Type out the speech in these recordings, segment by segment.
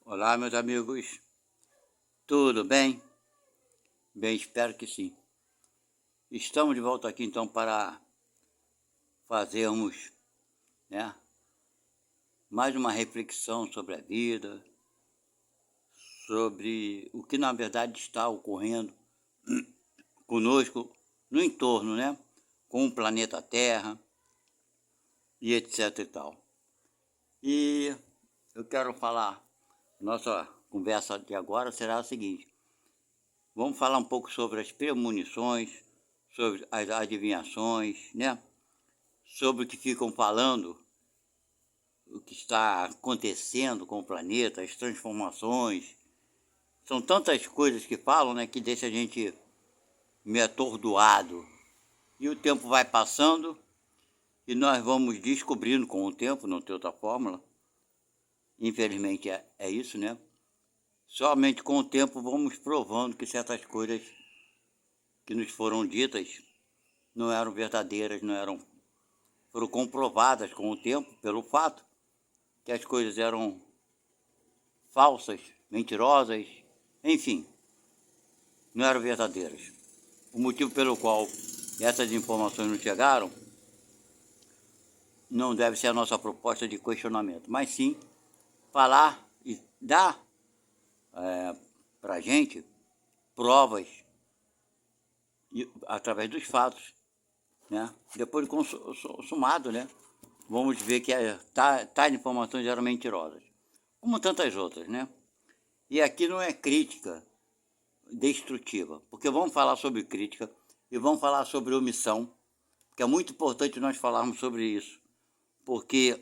Olá, meus amigos, tudo bem? Bem, espero que sim. Estamos de volta aqui então para fazermos, né, mais uma reflexão sobre a vida, sobre o que na verdade está ocorrendo conosco no entorno, né, com o planeta Terra e etc e tal. E eu quero falar, nossa conversa de agora será a seguinte: vamos falar um pouco sobre as premonições, sobre as adivinhações, né? Sobre o que ficam falando, o que está acontecendo com o planeta, as transformações. São tantas coisas que falam, né, que deixa a gente meio atordoado. E o tempo vai passando e nós vamos descobrindo com o tempo, não tem outra fórmula. Infelizmente é isso, né? Somente com o tempo vamos provando que certas coisas que nos foram ditas não eram verdadeiras, foram comprovadas com o tempo pelo fato que as coisas eram falsas, mentirosas, enfim, não eram verdadeiras. O motivo pelo qual essas informações não chegaram não deve ser a nossa proposta de questionamento, mas sim falar e dar para a gente provas através dos fatos, né? Depois de consumado, né? Vamos ver que tais informações eram mentirosas, como tantas outras, né? E aqui não é crítica destrutiva, porque vamos falar sobre crítica e vamos falar sobre omissão, que é muito importante nós falarmos sobre isso, porque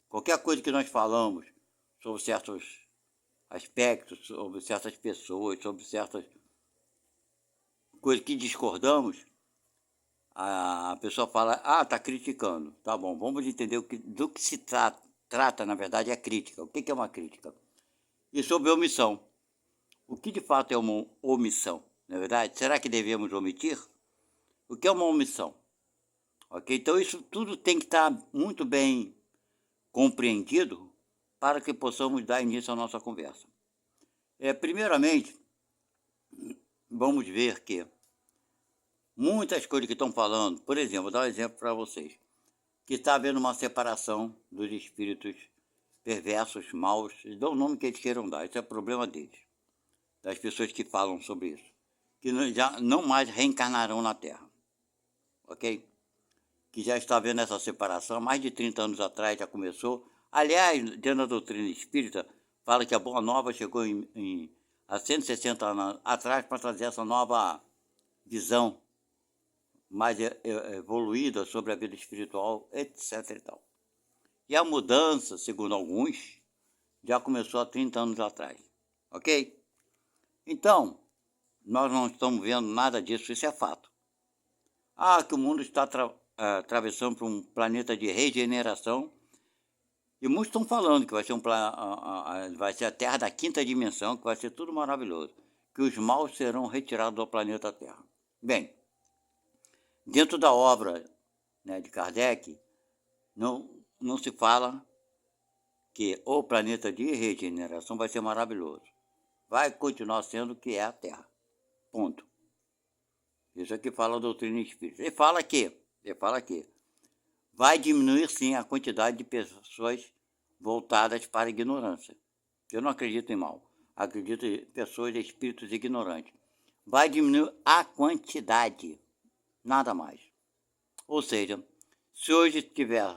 qualquer coisa que nós falamos sobre certos aspectos, sobre certas pessoas, sobre certas coisas que discordamos, a pessoa fala, está criticando. Tá bom, vamos entender do que se trata, na verdade, é crítica. O que é uma crítica? E sobre omissão. O que de fato é uma omissão? Na verdade, será que devemos omitir? O que é uma omissão? Ok? Então isso tudo tem que estar muito bem compreendido para que possamos dar início à nossa conversa. Primeiramente, vamos ver que muitas coisas que estão falando, por exemplo, vou dar um exemplo para vocês, que está havendo uma separação dos espíritos perversos, maus, dão o nome que eles queiram dar, isso é problema deles, das pessoas que falam sobre isso, que já não mais reencarnarão na Terra, ok? Que já está havendo essa separação, há mais de 30 anos atrás já começou. Aliás, dentro da doutrina espírita, fala que a Boa Nova chegou há 160 anos atrás para trazer essa nova visão mais evoluída sobre a vida espiritual, etc. E tal. E a mudança, segundo alguns, já começou há 30 anos atrás, ok? Então, nós não estamos vendo nada disso, isso é fato. Que o mundo está atravessando por um planeta de regeneração, e muitos estão falando que vai ser vai ser a Terra da quinta dimensão, que vai ser tudo maravilhoso, que os maus serão retirados do planeta Terra. Bem, dentro da obra, né, de Kardec, não se fala que o planeta de regeneração vai ser maravilhoso. Vai continuar sendo o que é a Terra. Ponto. Isso aqui fala a doutrina espírita. Ele fala que vai diminuir sim a quantidade de pessoas voltadas para a ignorância. Eu não acredito em mal. Acredito em pessoas, espíritos ignorantes. Vai diminuir a quantidade, nada mais. Ou seja, se hoje tiver,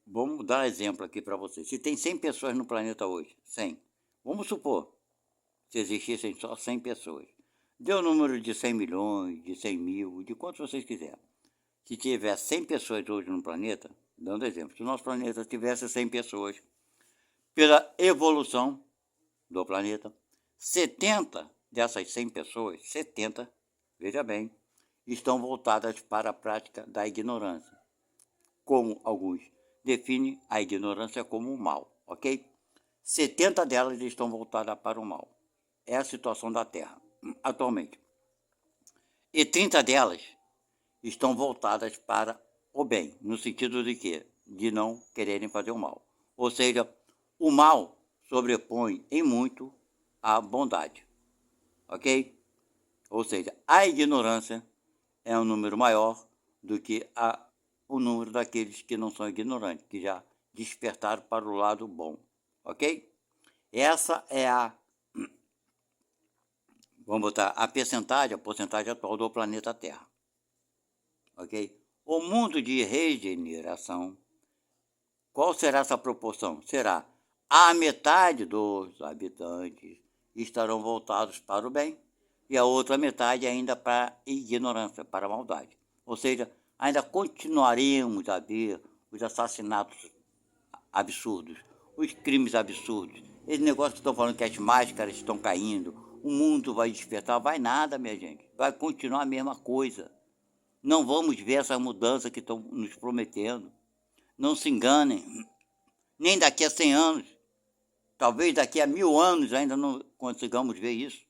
vamos dar exemplo aqui para vocês, se tem 100 pessoas no planeta hoje, 100, vamos supor, se existissem só 100 pessoas, dê o número de 100 milhões, de 100 mil, de quantos vocês quiserem. Se tiver 100 pessoas hoje no planeta, dando exemplo, se o nosso planeta tivesse 100 pessoas, pela evolução do planeta, 70 dessas 100 pessoas, 70, veja bem, estão voltadas para a prática da ignorância, como alguns definem a ignorância como o mal, ok? 70 delas estão voltadas para o mal. É a situação da Terra, atualmente. E 30 delas estão voltadas para o bem, no sentido de quê? De não quererem fazer o mal. Ou seja, o mal sobrepõe em muito a bondade, ok? Ou seja, a ignorância é um número maior do que o número daqueles que não são ignorantes, que já despertaram para o lado bom, ok? Essa é vamos botar a porcentagem atual do planeta Terra, ok? O mundo de regeneração, qual será essa proporção? Será a metade dos habitantes estarão voltados para o bem e a outra metade ainda para a ignorância, para a maldade. Ou seja, ainda continuaremos a ver os assassinatos absurdos, os crimes absurdos. Esse negócio que estão falando que as máscaras estão caindo, o mundo vai despertar, vai nada, minha gente. Vai continuar a mesma coisa. Não vamos ver essa mudança que estão nos prometendo. Não se enganem. Nem daqui a 100 anos, talvez daqui a 1000 anos ainda não consigamos ver isso.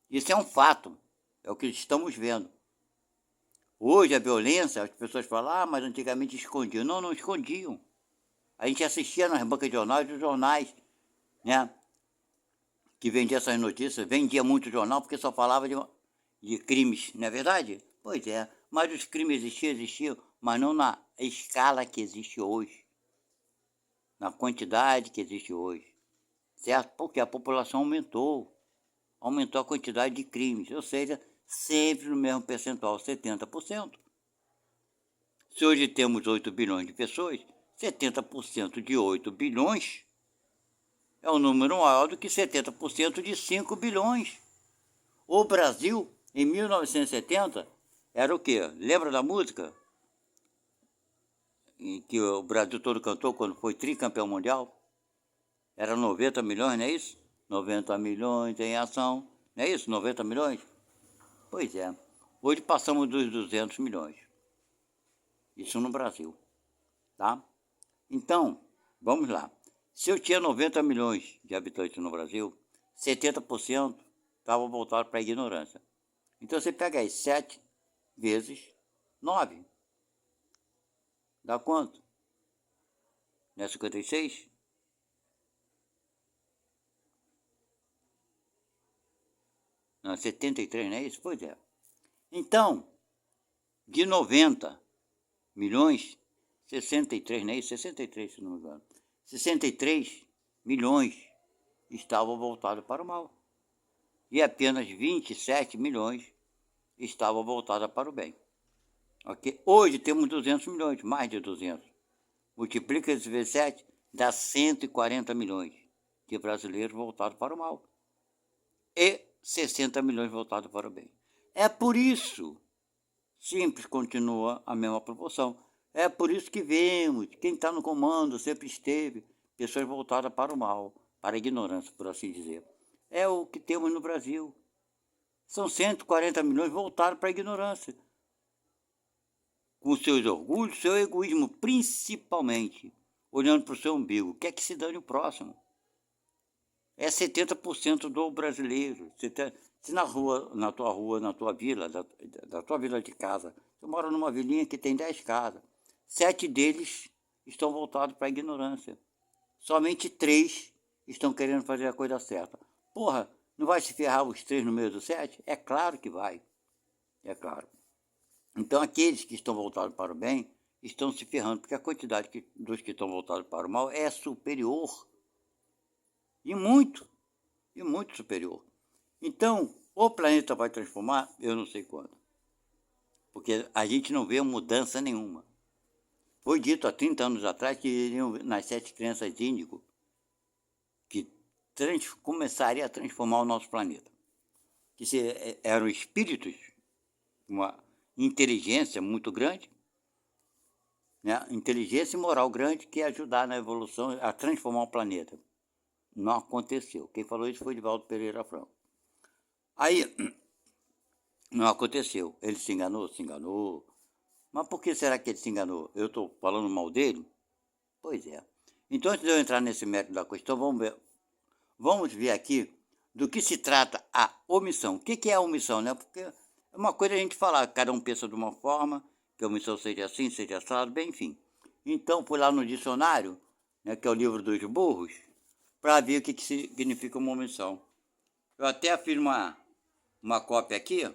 Isso é um fato, é o que estamos vendo. Hoje a violência, as pessoas falam, mas antigamente escondiam. Não escondiam. A gente assistia nas bancas de jornais, os jornais, né, que vendia essas notícias, vendia muito jornal porque só falava de crimes, não é verdade? Pois é, mas os crimes existiam, mas não na escala que existe hoje, na quantidade que existe hoje, certo? Porque a população aumentou a quantidade de crimes, ou seja, sempre no mesmo percentual, 70%. Se hoje temos 8 bilhões de pessoas, 70% de 8 bilhões é um número maior do que 70% de 5 bilhões. O Brasil, em 1970, era o quê? Lembra da música? Em que o Brasil todo cantou quando foi tricampeão mundial? Era 90 milhões, não é isso? 90 milhões em ação, não é isso? 90 milhões? Pois é. Hoje passamos dos 200 milhões. Isso no Brasil, tá? Então, vamos lá. Se eu tinha 90 milhões de habitantes no Brasil, 70% estavam voltados para a ignorância. Então você pega aí 7 vezes 9. Dá quanto? Não é 56? Não, 73, não é isso? Pois é. Então, de 90 milhões, 63, não é isso? 63, se não me engano. 63 milhões estavam voltados para o mal. E apenas 27 milhões estavam voltados para o bem. Okay? Hoje temos 200 milhões, mais de 200. Multiplica esses vezes 7, dá 140 milhões de brasileiros voltados para o mal. E 60 milhões voltados para o bem. É por isso, simples, continua a mesma proporção. É por isso que vemos, quem está no comando sempre esteve, pessoas voltadas para o mal, para a ignorância, por assim dizer. É o que temos no Brasil. São 140 milhões voltados para a ignorância. Com seus orgulhos, seu egoísmo, principalmente, olhando para o seu umbigo. Quer que se dane o próximo. É 70% do brasileiro. Se na tua rua, na tua vila, da tua vila de casa, você mora numa vilinha que tem 10 casas, 7 deles estão voltados para a ignorância. Somente 3 estão querendo fazer a coisa certa. Porra, não vai se ferrar os 3 no meio dos 7? É claro que vai. É claro. Então aqueles que estão voltados para o bem estão se ferrando, porque a quantidade dos que estão voltados para o mal é superior. E muito superior. Então, o planeta vai transformar, eu não sei quando. Porque a gente não vê mudança nenhuma. Foi dito há 30 anos atrás que iriam nas 7 crianças de índigo que começaria a transformar o nosso planeta. Que eram espíritos, uma inteligência muito grande, né? Inteligência e moral grande que ia ajudar na evolução, a transformar o planeta. Não aconteceu. Quem falou isso foi Divaldo Pereira Franco. Aí, não aconteceu. Ele se enganou. Mas por que será que ele se enganou? Eu estou falando mal dele? Pois é. Então, antes de eu entrar nesse mérito da questão, vamos ver aqui do que se trata a omissão. O que é a omissão, né? Porque é uma coisa a gente falar, cada um pensa de uma forma, que a omissão seja assim, seja assado, bem, enfim. Então, fui lá no dicionário, né, que é o livro dos burros, para ver o que significa uma omissão. Eu até fiz uma cópia aqui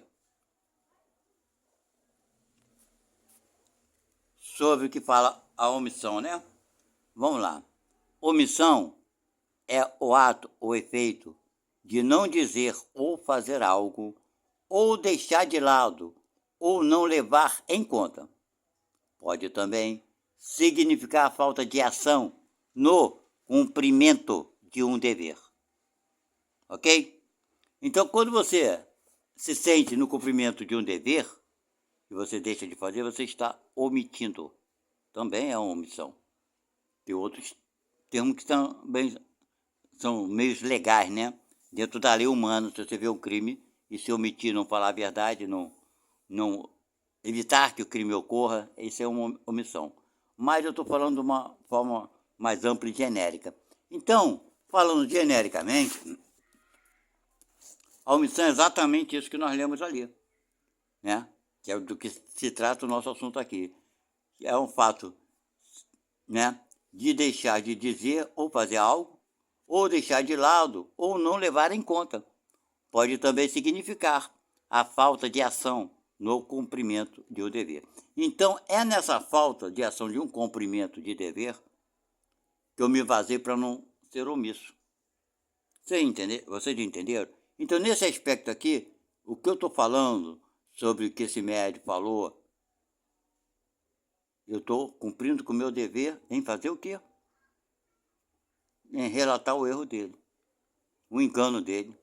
sobre o que fala a omissão, né? Vamos lá. Omissão é o ato ou efeito de não dizer ou fazer algo, ou deixar de lado, ou não levar em conta. Pode também significar a falta de ação no cumprimento de um dever. Ok? Então, quando você se sente no cumprimento de um dever, e você deixa de fazer, você está omitindo. Também é uma omissão. Tem outros termos que também são meios legais, né? Dentro da lei humana, se você vê um crime e se omitir, não falar a verdade, não evitar que o crime ocorra, isso é uma omissão. Mas eu estou falando de uma forma mais ampla e genérica. Então, falando genericamente, a omissão é exatamente isso que nós lemos ali, né? Que é do que se trata o nosso assunto aqui. É um fato, né, de deixar de dizer ou fazer algo, ou deixar de lado, ou não levar em conta. Pode também significar a falta de ação no cumprimento de um dever. Então, é nessa falta de ação de um cumprimento de dever que eu me vazei para não ser omisso. Vocês entenderam? Então, nesse aspecto aqui, o que eu estou falando sobre o que esse médico falou, eu estou cumprindo com o meu dever em fazer o quê? Em relatar o erro dele, o engano dele.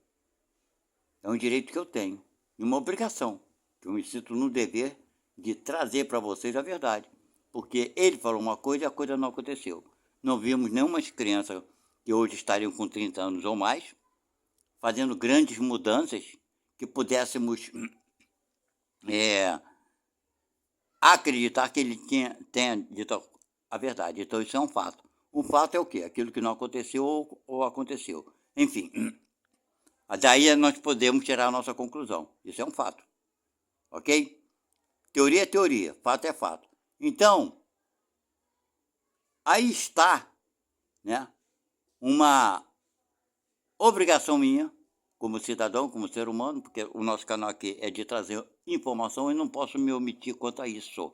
É um direito que eu tenho, e uma obrigação, que eu me sinto no dever de trazer para vocês a verdade. Porque ele falou uma coisa e a coisa não aconteceu. Não vimos nenhuma criança que hoje estariam com 30 anos ou mais, fazendo grandes mudanças que pudéssemos acreditar que ele tenha dito a verdade. Então isso é um fato. Um fato é o quê? Aquilo que não aconteceu ou aconteceu. Enfim, daí nós podemos tirar a nossa conclusão. Isso é um fato. Ok? Teoria é teoria, fato é fato. Então, aí está, né, uma obrigação minha, como cidadão, como ser humano, porque o nosso canal aqui é de trazer informação e não posso me omitir quanto a isso.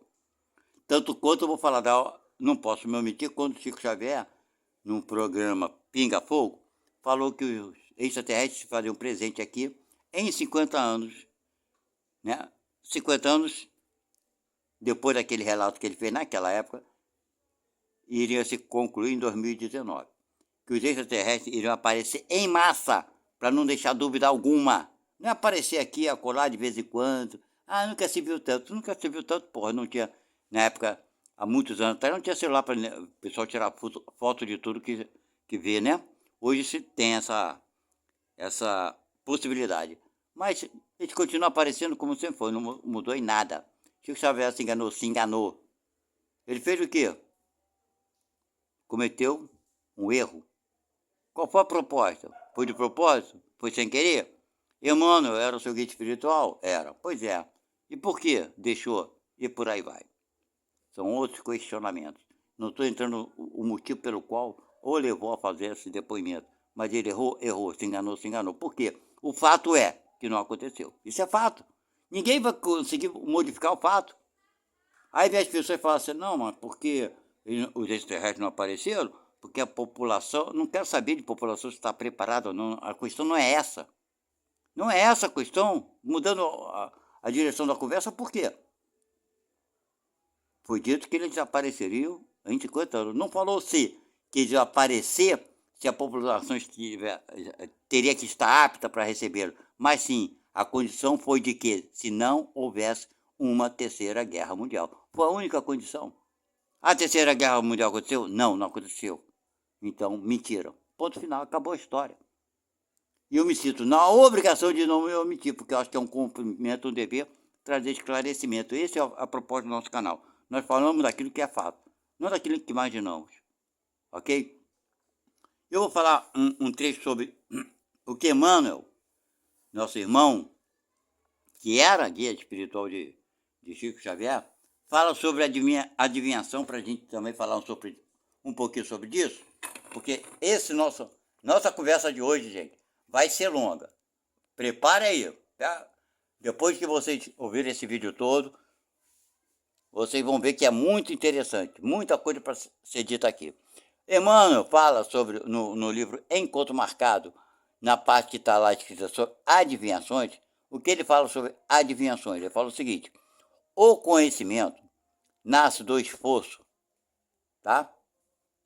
Tanto quanto eu vou falar, não posso me omitir quando Chico Xavier, num programa Pinga Fogo, falou que os extraterrestres fariam presente aqui em 50 anos, né? 50 anos depois daquele relato que ele fez naquela época, iria se concluir em 2019. Que os extraterrestres iriam aparecer em massa, para não deixar dúvida alguma. Não é aparecer aqui, acolá de vez em quando. Ah, nunca se viu tanto. Nunca se viu tanto, porra. Não tinha, na época, há muitos anos atrás, não tinha celular para o pessoal tirar foto de tudo que vê, né? Hoje se tem essa possibilidade. Mas eles continuam aparecendo como sempre foi, não mudou em nada. Chico Xavier se enganou. Ele fez o quê? Cometeu um erro. Qual foi a proposta? Foi de propósito? Foi sem querer? Emmanuel era o seu guia espiritual? Era. Pois é. E por que deixou? E por aí vai. São outros questionamentos. Não estou entrando o motivo pelo qual o levou a fazer esse depoimento. Mas ele errou, se enganou. Por quê? O fato é que não aconteceu. Isso é fato. Ninguém vai conseguir modificar o fato. Aí vem as pessoas falam assim, não, mas porque os extraterrestres não apareceram? Porque a população, não quero saber de população se está preparada ou não, a questão não é essa. Não é essa a questão, mudando a direção da conversa, por quê? Foi dito que eles apareceriam em 50 anos. Não falou se que eles iam aparecer se a população teria que estar apta para recebê-lo. Mas sim, a condição foi de que se não houvesse uma terceira guerra mundial. Foi a única condição. A terceira guerra mundial aconteceu? Não, não aconteceu. Então, mentira. Ponto final, acabou a história. E eu me sinto na obrigação de não me omitir, porque eu acho que é um cumprimento, um dever, trazer esclarecimento. Esse é a proposta do nosso canal. Nós falamos daquilo que é fato, não daquilo que imaginamos. Ok? Eu vou falar um trecho sobre o que Emmanuel, nosso irmão, que era guia espiritual de Chico Xavier, fala sobre adivinhação, para a gente também falar um pouquinho sobre isso, porque Nossa conversa de hoje, gente, vai ser longa. Prepare aí, tá? Depois que vocês ouvirem esse vídeo todo, vocês vão ver que é muito interessante, muita coisa para ser dita aqui. Emmanuel fala sobre, no livro Encontro Marcado, na parte que está lá escrita sobre adivinhações, o que ele fala sobre adivinhações? Ele fala o seguinte: o conhecimento nasce do esforço, tá?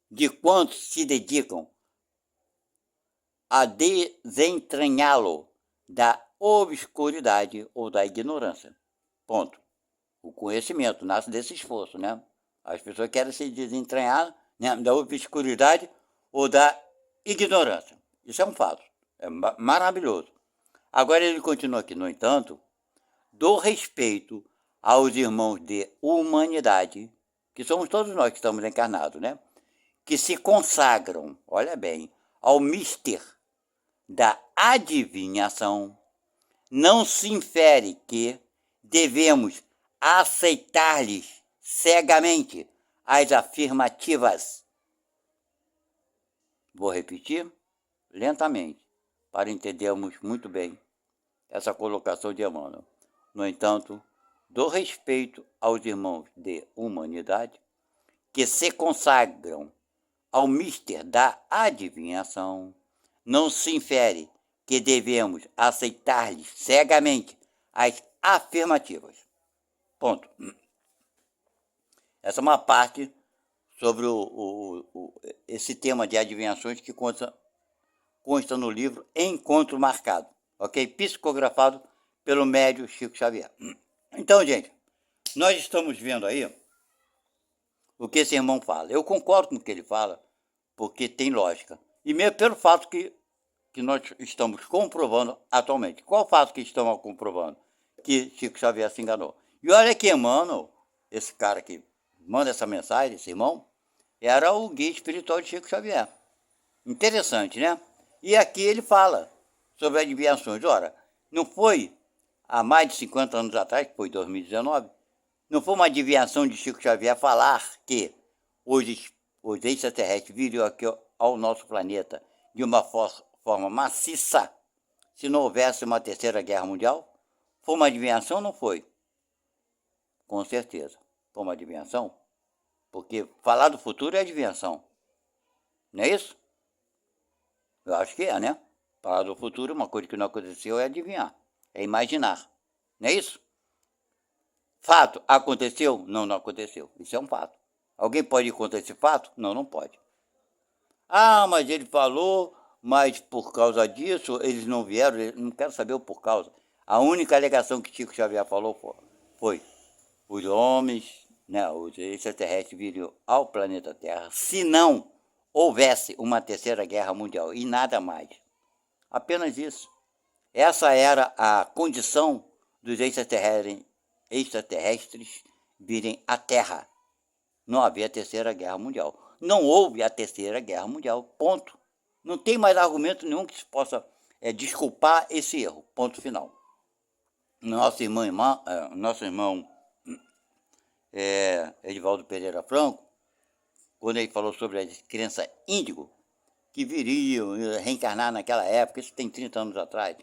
De quantos se dedicam a desentranhá-lo da obscuridade ou da ignorância. Ponto. O conhecimento nasce desse esforço, né? As pessoas querem se desentranhar, né, da obscuridade ou da ignorância. Isso é um fato. É maravilhoso. Agora ele continua aqui, no entanto, do respeito aos irmãos de humanidade, que somos todos nós que estamos encarnados, né? Que se consagram, olha bem, ao mister da adivinhação, não se infere que devemos aceitar-lhes cegamente as afirmativas. Vou repetir lentamente, para entendermos muito bem essa colocação de Emmanuel. No entanto, do respeito aos irmãos de humanidade, que se consagram ao mister da adivinhação, não se infere que devemos aceitar-lhes cegamente as afirmativas. Ponto. Essa é uma parte sobre esse tema de adivinhações que consta no livro Encontro Marcado, ok? Psicografado pelo médium Chico Xavier. Então, gente, nós estamos vendo aí o que esse irmão fala. Eu concordo com o que ele fala, porque tem lógica. E mesmo pelo fato que nós estamos comprovando atualmente. Qual o fato que estamos comprovando? Que Chico Xavier se enganou. E olha que Emmanuel, esse cara que manda essa mensagem, esse irmão, era o guia espiritual de Chico Xavier. Interessante, né? E aqui ele fala sobre adivinhações. Ora, não foi há mais de 50 anos atrás, que foi 2019, não foi uma adivinhação de Chico Xavier falar que os extraterrestres viriam aqui ao nosso planeta de uma forma maciça, se não houvesse uma terceira guerra mundial? Foi uma adivinhação ou não foi? Com certeza. Foi uma adivinhação? Porque falar do futuro é adivinhação. Não é isso? Eu acho que é, né? Falar do futuro, uma coisa que não aconteceu, é adivinhar. É imaginar. Não é isso? Fato, aconteceu? Não, não aconteceu. Isso é um fato. Alguém pode contar esse fato? Não, não pode. Ah, mas ele falou, mas por causa disso eles não vieram, não quero saber o por causa. A única alegação que Chico Xavier falou foi os homens, né, os extraterrestres viriam ao planeta Terra se não houvesse uma terceira guerra mundial e nada mais. Apenas isso. Essa era a condição dos extraterrestres virem à Terra. Não havia terceira guerra mundial. Não houve a terceira guerra mundial. Ponto. Não tem mais argumento nenhum que se possa desculpar esse erro. Ponto final. Nosso irmão Edivaldo Pereira Franco, quando ele falou sobre as crianças índigo, que viriam reencarnar naquela época, isso tem 30 anos atrás,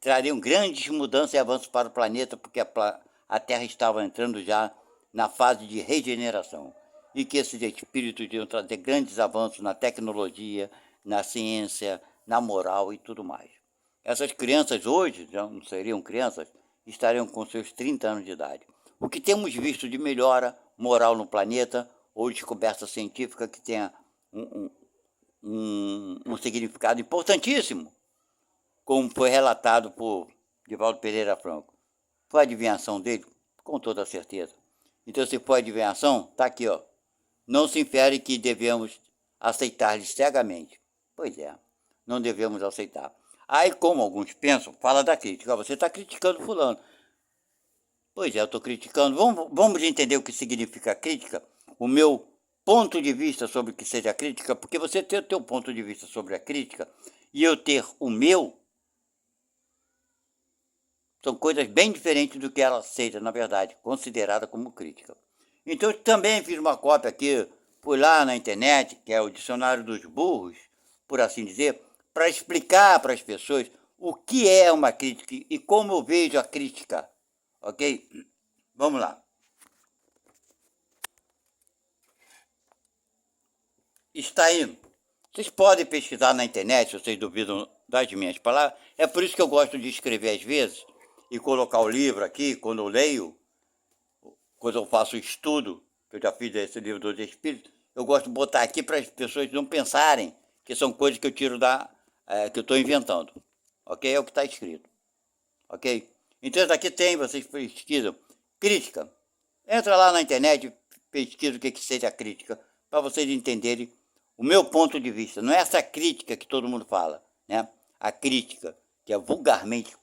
trariam grandes mudanças e avanços para o planeta, porque a Terra estava entrando já na fase de regeneração. E que esses espíritos iam trazer grandes avanços na tecnologia, na ciência, na moral e tudo mais. Essas crianças hoje, já não seriam crianças, estariam com seus 30 anos de idade. O que temos visto de melhora moral no planeta, ou descoberta científica que tenha um significado importantíssimo, como foi relatado por Divaldo Pereira Franco. Foi a adivinhação dele? Com toda certeza. Então, se foi a adivinhação, está aqui, ó. Não se infere que devemos aceitar-lhe cegamente. Pois é, não devemos aceitar. Aí, como alguns pensam, fala da crítica. Você está criticando fulano. Pois é, eu estou criticando. Vamos entender o que significa crítica? O meu ponto de vista sobre o que seja crítica, porque você ter o teu ponto de vista sobre a crítica e eu ter o meu, são coisas bem diferentes do que ela seja, na verdade, considerada como crítica. Então, eu também fiz uma cópia aqui, fui lá na internet, que é o Dicionário dos Burros, por assim dizer, para explicar para as pessoas o que é uma crítica e como eu vejo a crítica, ok? Vamos lá. Está aí. Vocês podem pesquisar na internet, se vocês duvidam das minhas palavras. É por isso que eu gosto de escrever às vezes e colocar o livro aqui, quando eu leio, quando eu faço estudo, que eu já fiz esse livro dos Espíritos, eu gosto de botar aqui para as pessoas não pensarem que são coisas que eu tiro que eu estou inventando. Ok? É o que está escrito. Ok? Então, isso aqui tem, vocês pesquisam, crítica. Entra lá na internet, pesquisa o que seja crítica, para vocês entenderem o meu ponto de vista. Não é essa crítica que todo mundo fala, né? A crítica, que é vulgarmente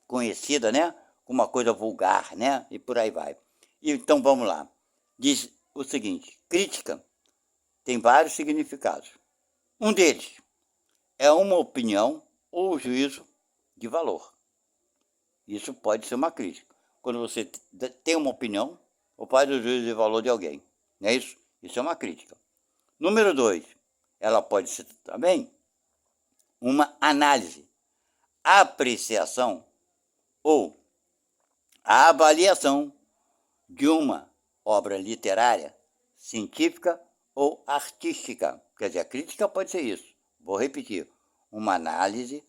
conhecida, né? Como uma coisa vulgar, né? E por aí vai. Então, vamos lá. Diz o seguinte, crítica tem vários significados. Um deles é uma opinião ou juízo de valor. Isso pode ser uma crítica. Quando você tem uma opinião ou faz o juízo de valor de alguém. Não é isso? Isso é uma crítica. Número 2, ela pode ser também uma análise, apreciação ou a avaliação de uma obra literária, científica ou artística. Quer dizer, a crítica pode ser isso. Vou repetir. Uma análise,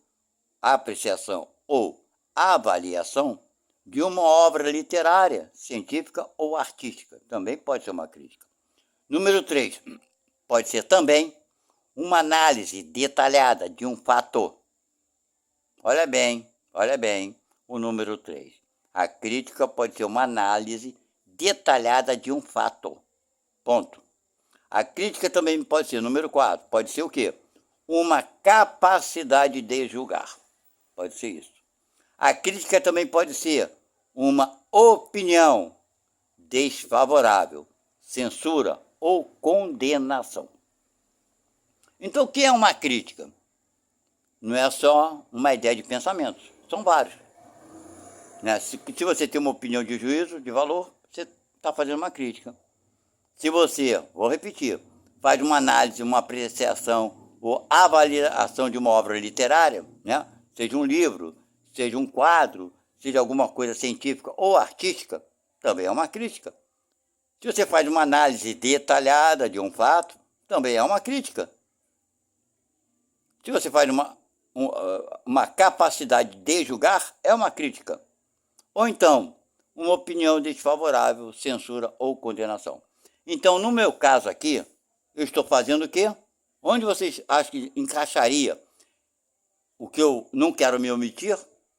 apreciação ou avaliação de uma obra literária, científica ou artística. Também pode ser uma crítica. Número 3, pode ser também uma análise detalhada de um fato. Olha bem, o número 3. A crítica pode ser uma análise detalhada de um fato. Ponto. A crítica também pode ser, número 4, pode ser o quê? Uma capacidade de julgar. Pode ser isso. A crítica também pode ser uma opinião desfavorável, censura ou condenação. Então, o que é uma crítica? Não é só uma ideia de pensamento, são vários. Né? Se você tem uma opinião de juízo, de valor, você está fazendo uma crítica. Se você, vou repetir, faz uma análise, uma apreciação ou avaliação de uma obra literária, né? Seja um livro, seja um quadro, seja alguma coisa científica ou artística, também é uma crítica. Se você faz uma análise detalhada de um fato, também é uma crítica. Se você faz uma capacidade de julgar, é uma crítica. Ou então, uma opinião desfavorável, censura ou condenação. Então, no meu caso aqui, eu estou fazendo o quê? Onde vocês acham que encaixaria o que eu não quero me omitir,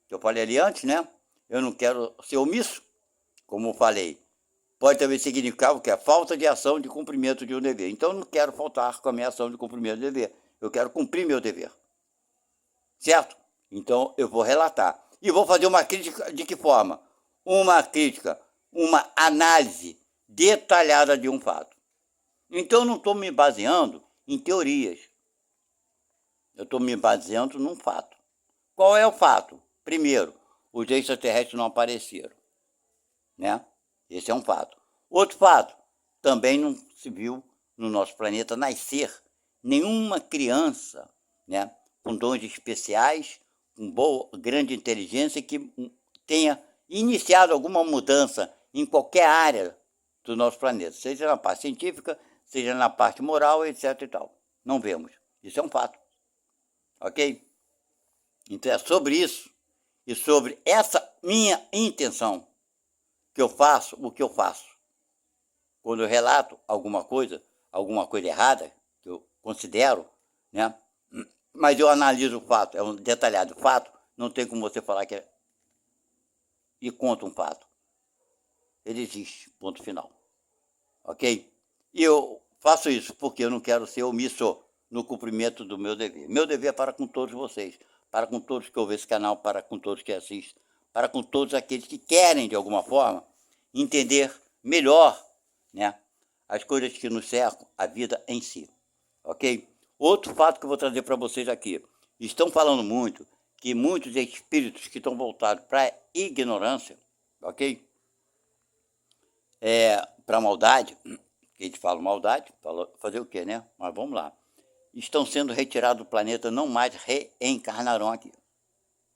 que eu falei ali antes, né? Eu não quero ser omisso, como eu falei. Pode também significar o que é falta de ação de cumprimento de um dever. Então, eu não quero faltar com a minha ação de cumprimento de dever. Eu quero cumprir meu dever. Certo? Então, eu vou relatar. E vou fazer uma crítica de que forma? Uma crítica, uma análise detalhada de um fato. Então, eu não estou me baseando em teorias. Eu estou me baseando num fato. Qual é o fato? Primeiro, os extraterrestres não apareceram. Né? Esse é um fato. Outro fato, também não se viu no nosso planeta nascer nenhuma criança, né, com dons especiais, com boa, grande inteligência, que tenha iniciado alguma mudança em qualquer área do nosso planeta, seja na parte científica, seja na parte moral, etc. e tal. Não vemos. Isso é um fato. Ok? Então é sobre isso e sobre essa minha intenção que eu faço o que eu faço. Quando eu relato alguma coisa errada, que eu considero, né? Mas eu analiso o fato, é um detalhado fato, não tem como você falar que é... E conta um fato. Ele existe, ponto final. Ok? E eu faço isso porque eu não quero ser omisso no cumprimento do meu dever. Meu dever é para com todos vocês, para com todos que ouvem esse canal, para com todos que assistem, para com todos aqueles que querem, de alguma forma, entender melhor, né, as coisas que nos cercam, a vida em si. Ok? Outro fato que eu vou trazer para vocês aqui. Estão falando muito que muitos espíritos que estão voltados para a ignorância, ok? Para a maldade, que a gente fala maldade, fazer o quê, né? Mas vamos lá. estão sendo retirados do planeta, não mais reencarnarão aqui.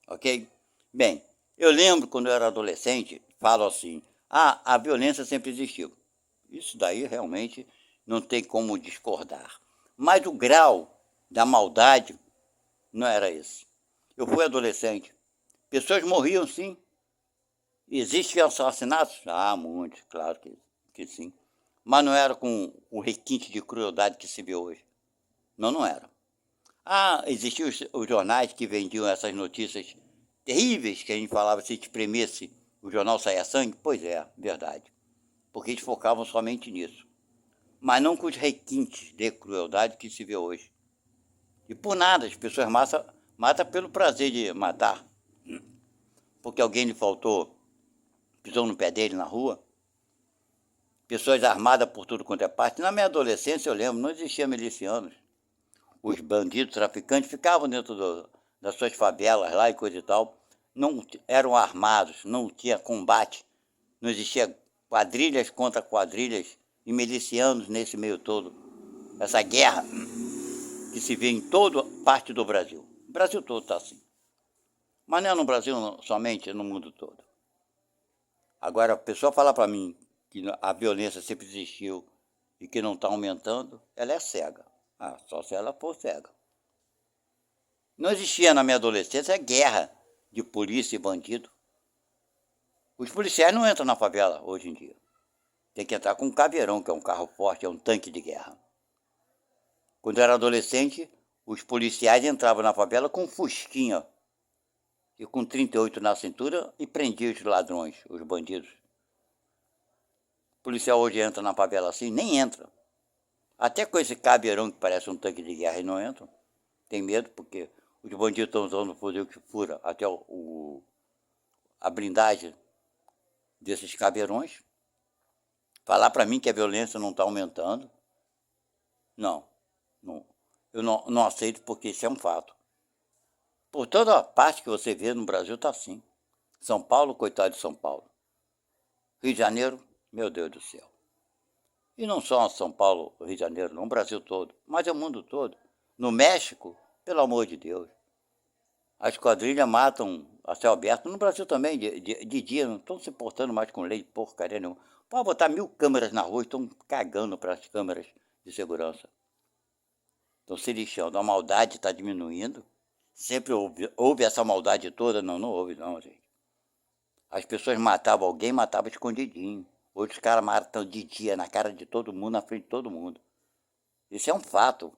Ok? Bem, eu lembro quando eu era adolescente, falo assim, a violência sempre existiu. Isso daí realmente não tem como discordar. Mas o grau da maldade não era esse. Eu fui adolescente. Pessoas morriam, sim. Existem assassinatos? Ah, muitos, claro que sim. Mas não era com o requinte de crueldade que se vê hoje. Não, não era. Ah, existiam os jornais que vendiam essas notícias terríveis que a gente falava, se espremesse, o jornal saia sangue? Pois é, verdade. Porque eles focavam somente nisso. Mas não com os requintes de crueldade que se vê hoje. E por nada, as pessoas matam pelo prazer de matar. Porque alguém lhe faltou, pisou no pé dele na rua. Pessoas armadas por tudo quanto é parte. Na minha adolescência, eu lembro, não existia milicianos. Os bandidos, traficantes, ficavam dentro das suas favelas lá e coisa e tal. Não eram armados, não tinha combate. Não existia quadrilhas contra quadrilhas e milicianos nesse meio todo. Essa guerra que se vê em toda parte do Brasil. O Brasil todo está assim. Mas não é no Brasil somente, é no mundo todo. Agora, a pessoa falar para mim que a violência sempre existiu e que não está aumentando, ela é cega. Ah, só se ela for cega. Não existia na minha adolescência guerra de polícia e bandido. Os policiais não entram na favela hoje em dia. Tem que entrar com um caveirão, que é um carro forte, é um tanque de guerra. Quando eu era adolescente, os policiais entravam na favela com fusquinha e com 38 na cintura e prendiam os ladrões, os bandidos. O policial hoje entra na favela assim, nem entra. Até com esse caveirão que parece um tanque de guerra e não entra. Tem medo porque os bandidos estão usando o fuzil que fura até a blindagem desses caveirões. Falar para mim que a violência não está aumentando, não. Eu não aceito porque isso é um fato. Por toda a parte que você vê no Brasil está assim. São Paulo, coitado de São Paulo. Rio de Janeiro, meu Deus do céu. E não só São Paulo, Rio de Janeiro, não, o Brasil todo, mas é o mundo todo. No México, pelo amor de Deus, as quadrilhas matam a céu aberto. No Brasil também, de dia, não estão se portando mais com lei de porcaria nenhuma. Pode botar 1000 câmeras na rua, estão cagando para as câmeras de segurança. Estão se lixando, a maldade está diminuindo. Sempre houve essa maldade toda? Não, não houve não, gente. As pessoas matavam alguém, matavam escondidinho. Hoje os caras matam de dia, na cara de todo mundo, na frente de todo mundo. Isso é um fato.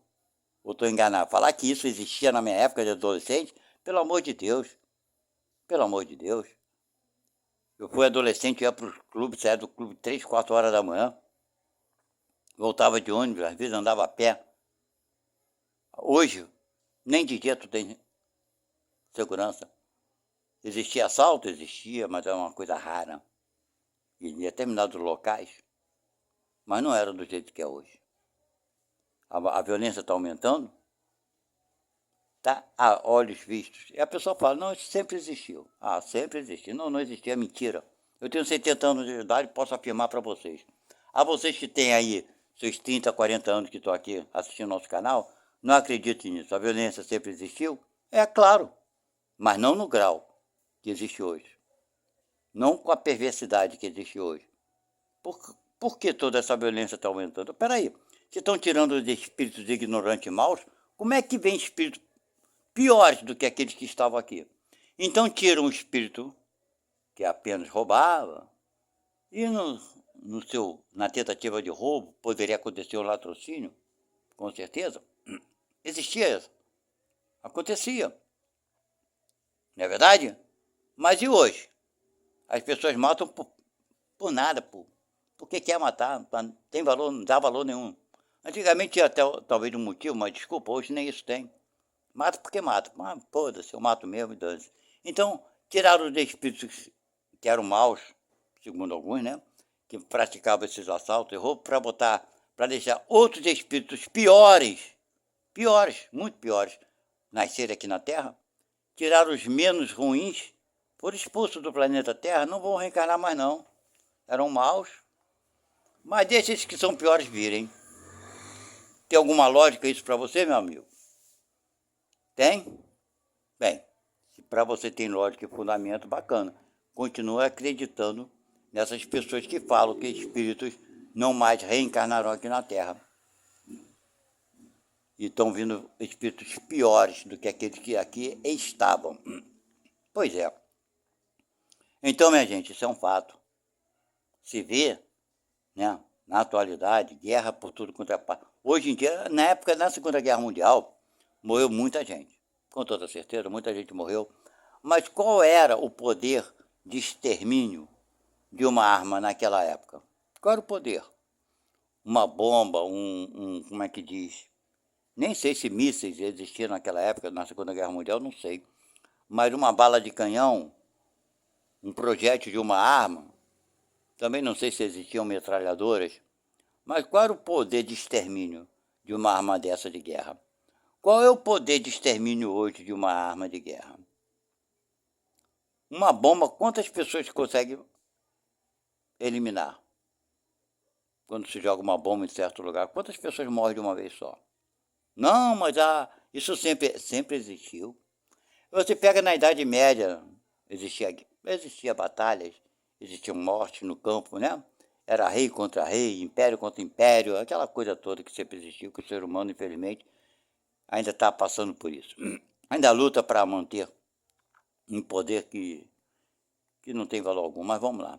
Ou estou enganado? Falar que isso existia na minha época de adolescente, pelo amor de Deus. Pelo amor de Deus. Eu fui adolescente, ia para o clube, saía do clube 3, 4 horas da manhã. Voltava de ônibus, às vezes andava a pé. Hoje, nem de dia tu tem segurança. Existia assalto? Existia, mas era uma coisa rara. Em determinados locais. Mas não era do jeito que é hoje. A violência está aumentando? Está a olhos vistos. E a pessoa fala, não, isso sempre existiu. Ah, sempre existiu. Não, não existia, mentira. Eu tenho 70 anos de idade e posso afirmar para vocês. A vocês que têm aí seus 30, 40 anos que estão aqui assistindo nosso canal, não acreditem nisso. A violência sempre existiu? É claro, mas não no grau que existe hoje. Não com a perversidade que existe hoje. Por que toda essa violência está aumentando? Espera aí, se estão tirando os espíritos ignorantes e maus, como é que vem espíritos piores do que aqueles que estavam aqui? Então tiram o espírito que apenas roubava, e na tentativa de roubo poderia acontecer o latrocínio, com certeza. Existia isso. Acontecia. Não é verdade? Mas e hoje? As pessoas matam por nada, porque quer matar, não tem valor, não dá valor nenhum. Antigamente tinha até talvez um motivo, mas desculpa, hoje nem isso tem. Mata porque mata. Mas foda-se, eu mato mesmo e dane-se. Então, tiraram os espíritos que eram maus, segundo alguns, né? Que praticavam esses assaltos e roubos, para deixar outros espíritos piores, muito piores, nascerem aqui na Terra. Tiraram os menos ruins, foram expulsos do planeta Terra, não vão reencarnar mais não. Eram maus, mas deixa esses que são piores virem. Tem alguma lógica isso para você, meu amigo? Tem? Bem, se para você tem lógica e fundamento, bacana. Continua acreditando nessas pessoas que falam que espíritos não mais reencarnarão aqui na Terra. E estão vindo espíritos piores do que aqueles que aqui estavam. Pois é. Então, minha gente, isso é um fato. Se vê, né, na atualidade, guerra por tudo quanto é parte. Hoje em dia, na época da Segunda Guerra Mundial, morreu muita gente. Com toda certeza, muita gente morreu. Mas qual era o poder de extermínio de uma arma naquela época? Qual era o poder? Uma bomba, como é que diz? Nem sei se mísseis existiam naquela época, na Segunda Guerra Mundial, não sei. Mas uma bala de canhão, um projétil de uma arma, também não sei se existiam metralhadoras. Mas qual era o poder de extermínio de uma arma dessa de guerra? Qual é o poder de extermínio hoje de uma arma de guerra? Uma bomba, quantas pessoas consegue eliminar? Quando se joga uma bomba em certo lugar, quantas pessoas morrem de uma vez só? Não, mas isso sempre existiu. Você pega na Idade Média, existia batalhas, existiam mortes no campo, né? Era rei contra rei, império contra império, aquela coisa toda que sempre existiu, que o ser humano, infelizmente, ainda está passando por isso. Ainda luta para manter um poder que não tem valor algum, mas vamos lá.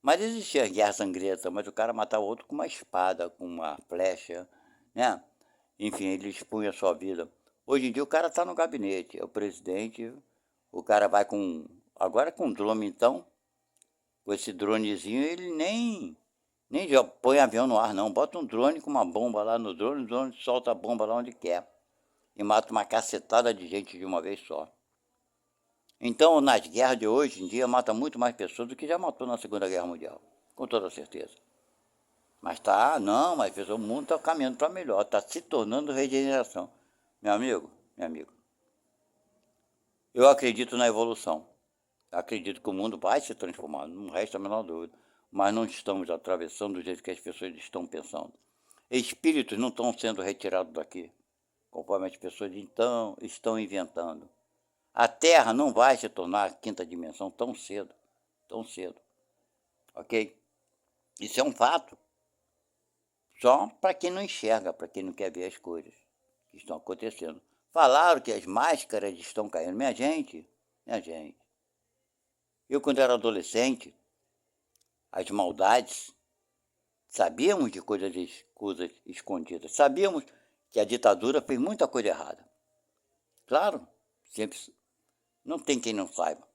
Mas existia guerra sangrenta, mas o cara matava o outro com uma espada, com uma flecha, né? Enfim, ele expunha a sua vida. Hoje em dia o cara está no gabinete, é o presidente, o cara vai com... Agora com drone, então, com esse dronezinho, ele nem já põe avião no ar, não. Bota um drone com uma bomba lá no drone, o drone solta a bomba lá onde quer. E mata uma cacetada de gente de uma vez só. Então, nas guerras de hoje em dia, mata muito mais pessoas do que já matou na Segunda Guerra Mundial. Com toda certeza. Mas não, mas o mundo está caminhando para melhor, está se tornando regeneração. Meu amigo, meu amigo, eu acredito na evolução. Acredito que o mundo vai se transformar, não resta a menor dúvida. Mas não estamos atravessando do jeito que as pessoas estão pensando. Espíritos não estão sendo retirados daqui, conforme as pessoas então estão inventando. A Terra não vai se tornar a quinta dimensão tão cedo, ok? Isso é um fato. Só para quem não enxerga, para quem não quer ver as coisas que estão acontecendo. Falaram que as máscaras estão caindo. Minha gente, eu quando era adolescente, as maldades, sabíamos de coisas escondidas, sabíamos que a ditadura fez muita coisa errada. Claro, sempre não tem quem não saiba,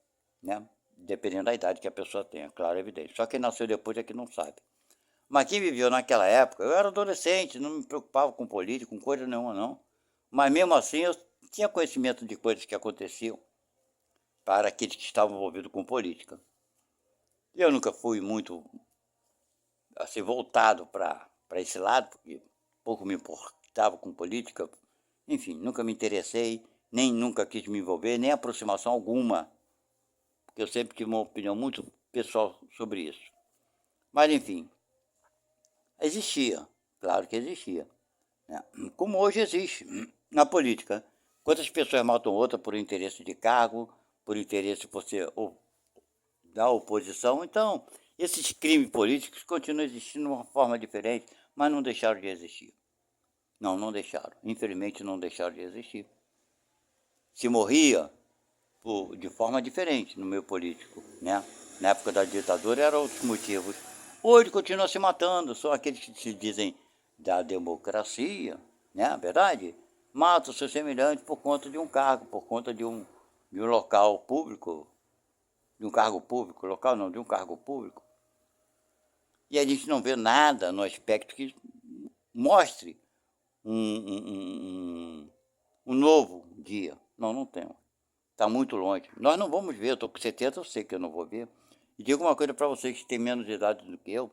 né? Dependendo da idade que a pessoa tenha, claro, é evidente. Só quem nasceu depois é que não sabe. Mas quem viveu naquela época, eu era adolescente, não me preocupava com política, com coisa nenhuma, não. Mas mesmo assim eu tinha conhecimento de coisas que aconteciam para aqueles que estavam envolvidos com política. Eu nunca fui muito assim, voltado para esse lado, porque pouco me importava com política. Enfim, nunca me interessei, nem nunca quis me envolver, nem aproximação alguma, porque eu sempre tive uma opinião muito pessoal sobre isso. Mas, enfim, existia, claro que existia, né? Como hoje existe na política. Quantas pessoas matam outra por interesse de cargo, por interesse por ser da oposição? Então, esses crimes políticos continuam existindo de uma forma diferente, mas não deixaram de existir. Não deixaram. Infelizmente, não deixaram de existir. Se morria de forma diferente no meio político, né? Na época da ditadura eram outros motivos. Hoje continua se matando, são aqueles que se dizem da democracia, né? Verdade? Matam seus semelhantes por conta de um cargo, por conta de um local público, de um cargo público, local não, de um cargo público. E a gente não vê nada no aspecto que mostre um novo dia. Não temos. Está muito longe. Nós não vamos ver, eu estou com 70, eu sei que eu não vou ver. E digo uma coisa para vocês que têm menos idade do que eu,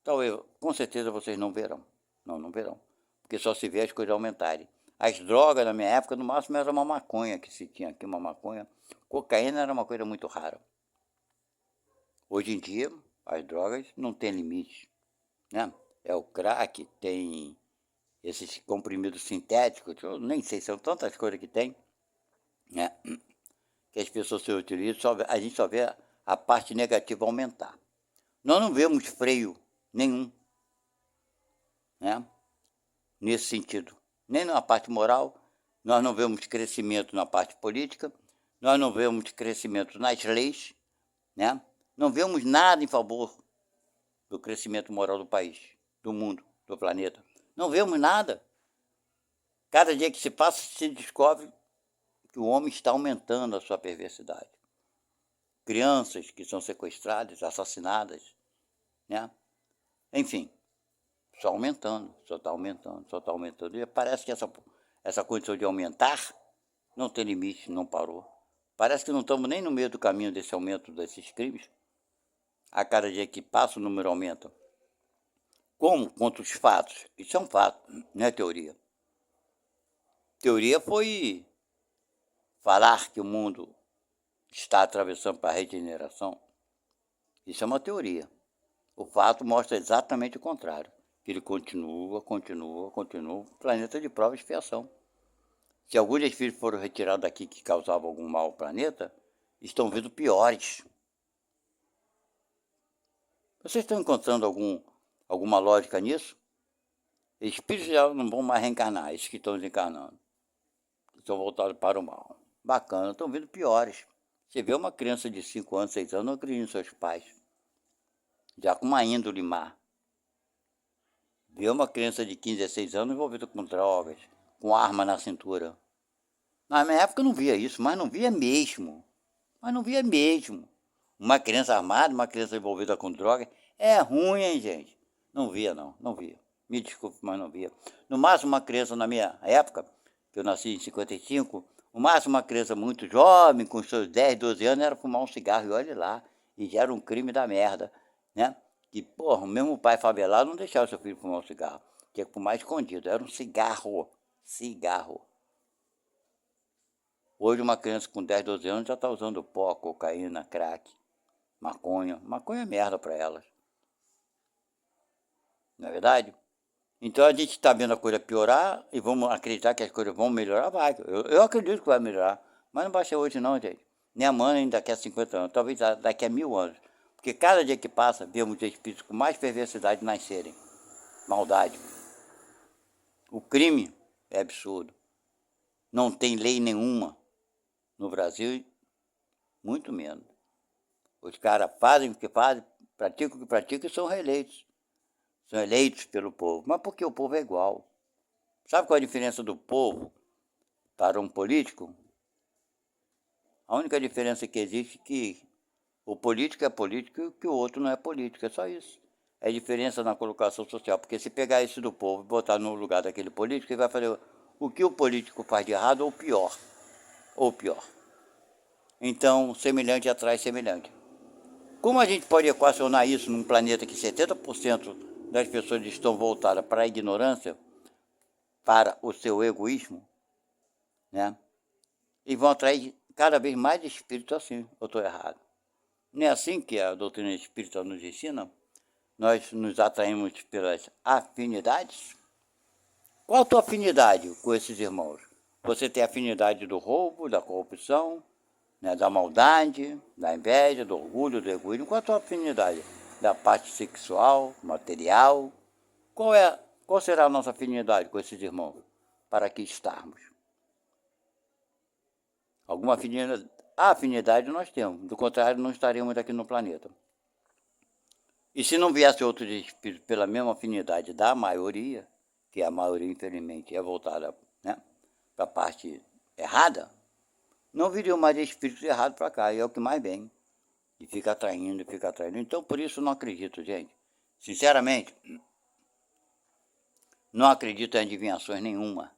talvez, com certeza vocês não verão. Não verão. Porque só se vê as coisas aumentarem. As drogas, na minha época, no máximo era uma maconha que se tinha aqui, uma maconha. Cocaína era uma coisa muito rara. Hoje em dia, as drogas não têm limite, né? É o crack, tem esses comprimidos sintéticos, eu nem sei, são tantas coisas que tem, né, que as pessoas se utilizam, a gente só vê a parte negativa aumentar. Nós não vemos freio nenhum, né, nesse sentido. Nem na parte moral, nós não vemos crescimento na parte política, nós não vemos crescimento nas leis, né, não vemos nada em favor do crescimento moral do país, do mundo, do planeta. Não vemos nada. Cada dia que se passa, se descobre que o homem está aumentando a sua perversidade. Crianças que são sequestradas, assassinadas, né? Enfim, só aumentando, só está aumentando, só está aumentando. E parece que essa condição de aumentar não tem limite, não parou. Parece que não estamos nem no meio do caminho desse aumento desses crimes. A cada dia que passa, o número aumenta. Como? Contra os fatos. Isso é um fato, não é teoria. Teoria foi falar que o mundo está atravessando para a regeneração. Isso é uma teoria. O fato mostra exatamente o contrário. Que ele continua, planeta de prova e expiação. Se alguns espíritos foram retirados daqui que causavam algum mal ao planeta, estão vindo piores. Vocês estão encontrando alguma lógica nisso? Espíritos já não vão mais reencarnar, esses que estão desencarnando. Estão voltados para o mal. Bacana, estão vindo piores. Você vê uma criança de 5 anos, 6 anos, não acredita em seus pais. Já com uma índole má. Vê uma criança de 15, 16 anos envolvida com drogas, com arma na cintura. Na minha época eu não via isso, mas não via mesmo. Uma criança armada, uma criança envolvida com droga, é ruim, hein, gente? Não via. Me desculpe, mas não via. No máximo uma criança na minha época, que eu nasci em 55, o máximo uma criança muito jovem, com seus 10, 12 anos, era fumar um cigarro, e olha lá, e já era um crime da merda, né? Que, porra, o mesmo pai favelado não deixava seu filho fumar um cigarro, tinha que fumar escondido, era um cigarro. Hoje uma criança com 10, 12 anos já está usando pó, cocaína, crack, maconha. Maconha é merda para elas, não é verdade? Então a gente está vendo a coisa piorar e vamos acreditar que as coisas vão melhorar, vai. Eu acredito que vai melhorar, mas não vai ser hoje não, gente. Nem amanhã, nem daqui a 50 anos, talvez daqui a 1000 anos. Porque cada dia que passa, vemos espíritos com mais perversidade nascerem. Maldade. O crime é absurdo. Não tem lei nenhuma no Brasil, muito menos. Os caras fazem o que fazem, praticam o que praticam e são reeleitos. São eleitos pelo povo, mas porque o povo é igual. Sabe qual é a diferença do povo para um político? A única diferença que existe é que o político é político e que o outro não é político, é só isso. É a diferença na colocação social, porque se pegar isso do povo e botar no lugar daquele político, ele vai fazer o que o político faz de errado ou pior. Então, semelhante atrai semelhante. Como a gente pode equacionar isso num planeta que 70% das pessoas estão voltadas para a ignorância, para o seu egoísmo, né? E vão atrair cada vez mais espíritos assim, eu estou errado. Não é assim que a doutrina espírita nos ensina? Nós nos atraímos pelas afinidades? Qual a tua afinidade com esses irmãos? Você tem afinidade do roubo, da corrupção, né, da maldade, da inveja, do orgulho, do egoísmo? Qual a tua afinidade? Da parte sexual, material? Qual será a nossa afinidade com esses irmãos para aqui estarmos? Alguma afinidade? A afinidade nós temos, do contrário não estaríamos aqui no planeta. E se não viesse outros espíritos pela mesma afinidade da maioria, que a maioria infelizmente é voltada, né, para a parte errada, não viriam mais espíritos errados para cá, e é o que mais vem. E fica atraindo. Então por isso não acredito, gente. Sinceramente, não acredito em adivinhações nenhuma.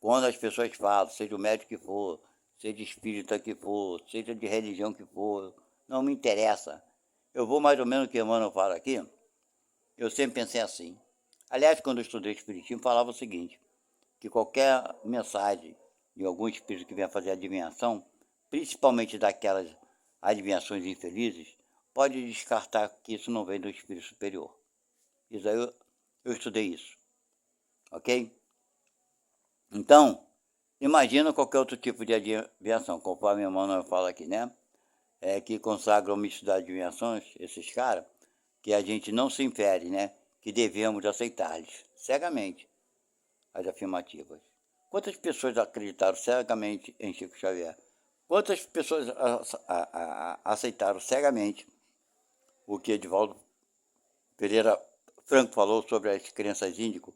Quando as pessoas falam, seja o médico que for, seja espírita que for, seja de religião que for, não me interessa. Eu vou mais ou menos o que o Emmanuel fala aqui. Eu sempre pensei assim. Aliás, quando eu estudei espiritismo, falava o seguinte, que qualquer mensagem de algum espírito que venha fazer adivinhação, principalmente daquelas adivinhações infelizes, pode descartar que isso não vem do espírito superior. Isso aí eu estudei isso. ok? Então, imagina qualquer outro tipo de adivinhação, conforme a Emmanuel fala aqui, né? Que consagram a misticidade de adivinhações, esses caras, que a gente não se infere, né? Que devemos aceitar-lhes cegamente as afirmativas. Quantas pessoas acreditaram cegamente em Chico Xavier? Quantas pessoas aceitaram cegamente o que Edivaldo Pereira Franco falou sobre as crenças índicas?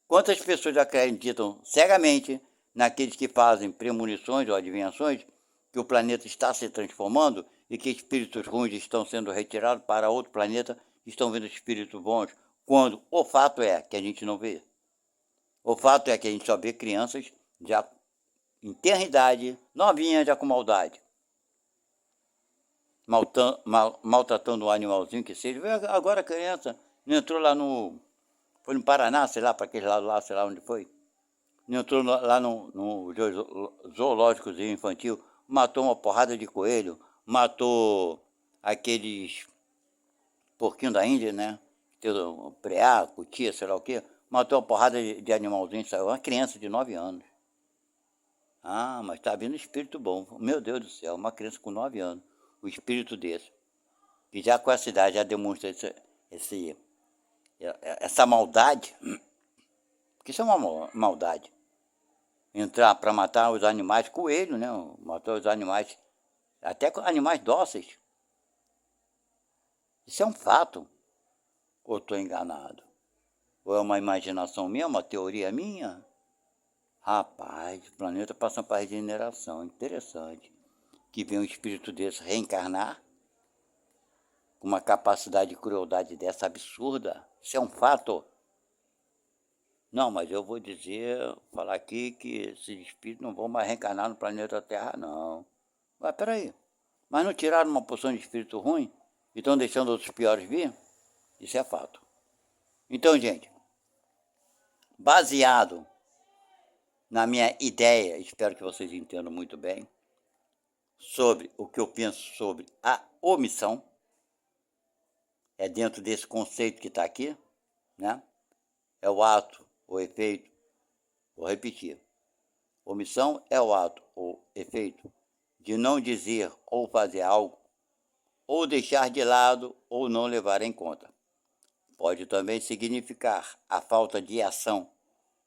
Quantas pessoas acreditam cegamente naqueles que fazem premonições ou adivinhações que o planeta está se transformando e que espíritos ruins estão sendo retirados para outro planeta e estão vindo espíritos bons, quando o fato é que a gente não vê? O fato é que a gente só vê crianças já em tenra idade, novinhas já com maldade, maltratando um animalzinho que seja. Agora a criança não entrou lá foi no Paraná, sei lá, para aquele lado lá, sei lá onde foi. Não entrou lá no zoológicozinho infantil, matou uma porrada de coelho, matou aqueles porquinhos da Índia, né? Preá, cutia, sei lá o quê. Matou uma porrada de animalzinho, saiu uma criança de 9 anos. Ah, mas está vindo espírito bom. Meu Deus do céu, uma criança com 9 anos, o espírito desse, que já com essa idade já demonstra essa maldade, porque isso é uma maldade. Entrar para matar os animais, coelho, né? Matar os animais, até animais dóceis. Isso é um fato. Ou estou enganado? Ou é uma imaginação minha, uma teoria minha? Rapaz, o planeta passa para regeneração, interessante. Que vem um espírito desse reencarnar, com uma capacidade de crueldade dessa absurda. Isso é um fato. Não, mas eu vou falar aqui que esses espíritos não vão mais reencarnar no planeta Terra, não. Mas peraí, mas não tiraram uma porção de espírito ruim e estão deixando outros piores vir? Isso é fato. Então, gente, baseado na minha ideia, espero que vocês entendam muito bem, sobre o que eu penso sobre a omissão, é dentro desse conceito que está aqui, né? É o ato, o efeito, vou repetir. Omissão é o ato ou efeito de não dizer ou fazer algo, ou deixar de lado ou não levar em conta. Pode também significar a falta de ação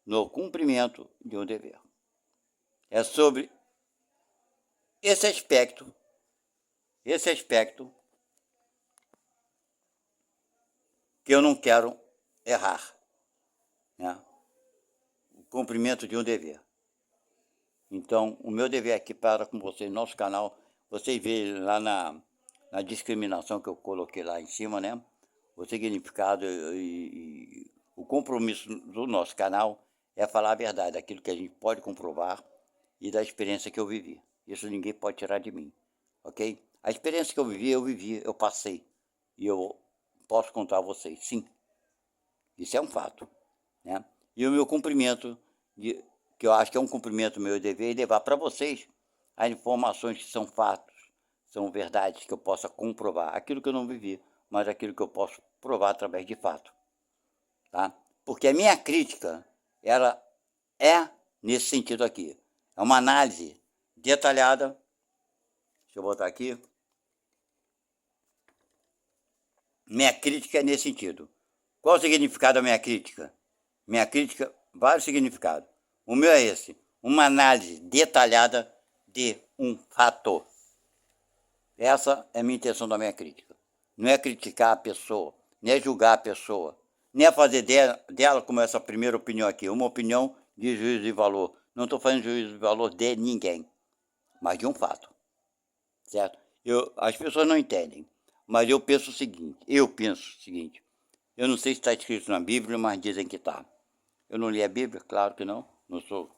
no cumprimento de um dever. É sobre esse aspecto que eu não quero errar, né? O cumprimento de um dever. Então, o meu dever aqui para com vocês, nosso canal, vocês veem lá na discriminação que eu coloquei lá em cima, né? O significado e o compromisso do nosso canal é falar a verdade, aquilo que a gente pode comprovar e da experiência que eu vivi. Isso ninguém pode tirar de mim, ok? A experiência que eu vivi, eu passei. E eu posso contar a vocês, sim. Isso é um fato, né? E o meu cumprimento, que eu acho que é um cumprimento meu dever, é levar para vocês as informações que são fatos, são verdades que eu possa comprovar. Aquilo que eu não vivi, mas aquilo que eu posso provar através de fato, tá? Porque a minha crítica, ela é nesse sentido aqui. É uma análise detalhada. Deixa eu botar aqui. Minha crítica é nesse sentido. Qual o significado da minha crítica? Minha crítica, vários significados. O meu é esse, uma análise detalhada de um fato. Essa é a minha intenção da minha crítica. Não é criticar a pessoa, não é julgar a pessoa, não é fazer dela como essa primeira opinião aqui, uma opinião de juízo de valor. Não estou fazendo juízo de valor de ninguém, mas de um fato, certo? As pessoas não entendem, mas eu penso o seguinte, eu não sei se está escrito na Bíblia, mas dizem que está. Eu não li a Bíblia, claro que não sou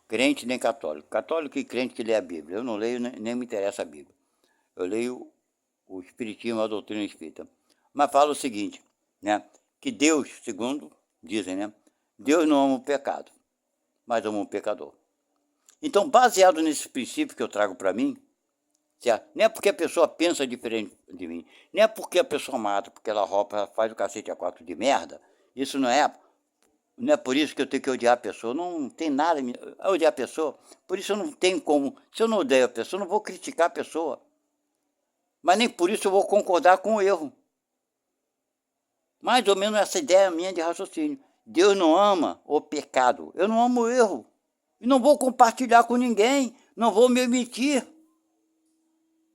crente nem católico. Católico e crente que lê a Bíblia. Eu não leio, nem me interessa a Bíblia. Eu leio o Espiritismo, a doutrina espírita. Mas fala o seguinte, né? Que Deus, segundo dizem, né? Deus não ama o pecado, mas ama o pecador. Então, baseado nesse princípio que eu trago para mim, certo? Não é porque a pessoa pensa diferente de mim, não é porque a pessoa mata, porque ela rouba, faz o cacete a quatro de merda, isso não é Não é por isso que eu tenho que odiar a pessoa. Não tem nada a odiar a pessoa. Por isso eu não tenho como. Se eu não odeio a pessoa, eu não vou criticar a pessoa. Mas nem por isso eu vou concordar com o erro. Mais ou menos essa ideia minha de raciocínio. Deus não ama o pecado. Eu não amo o erro. E não vou compartilhar com ninguém. Não vou me omitir.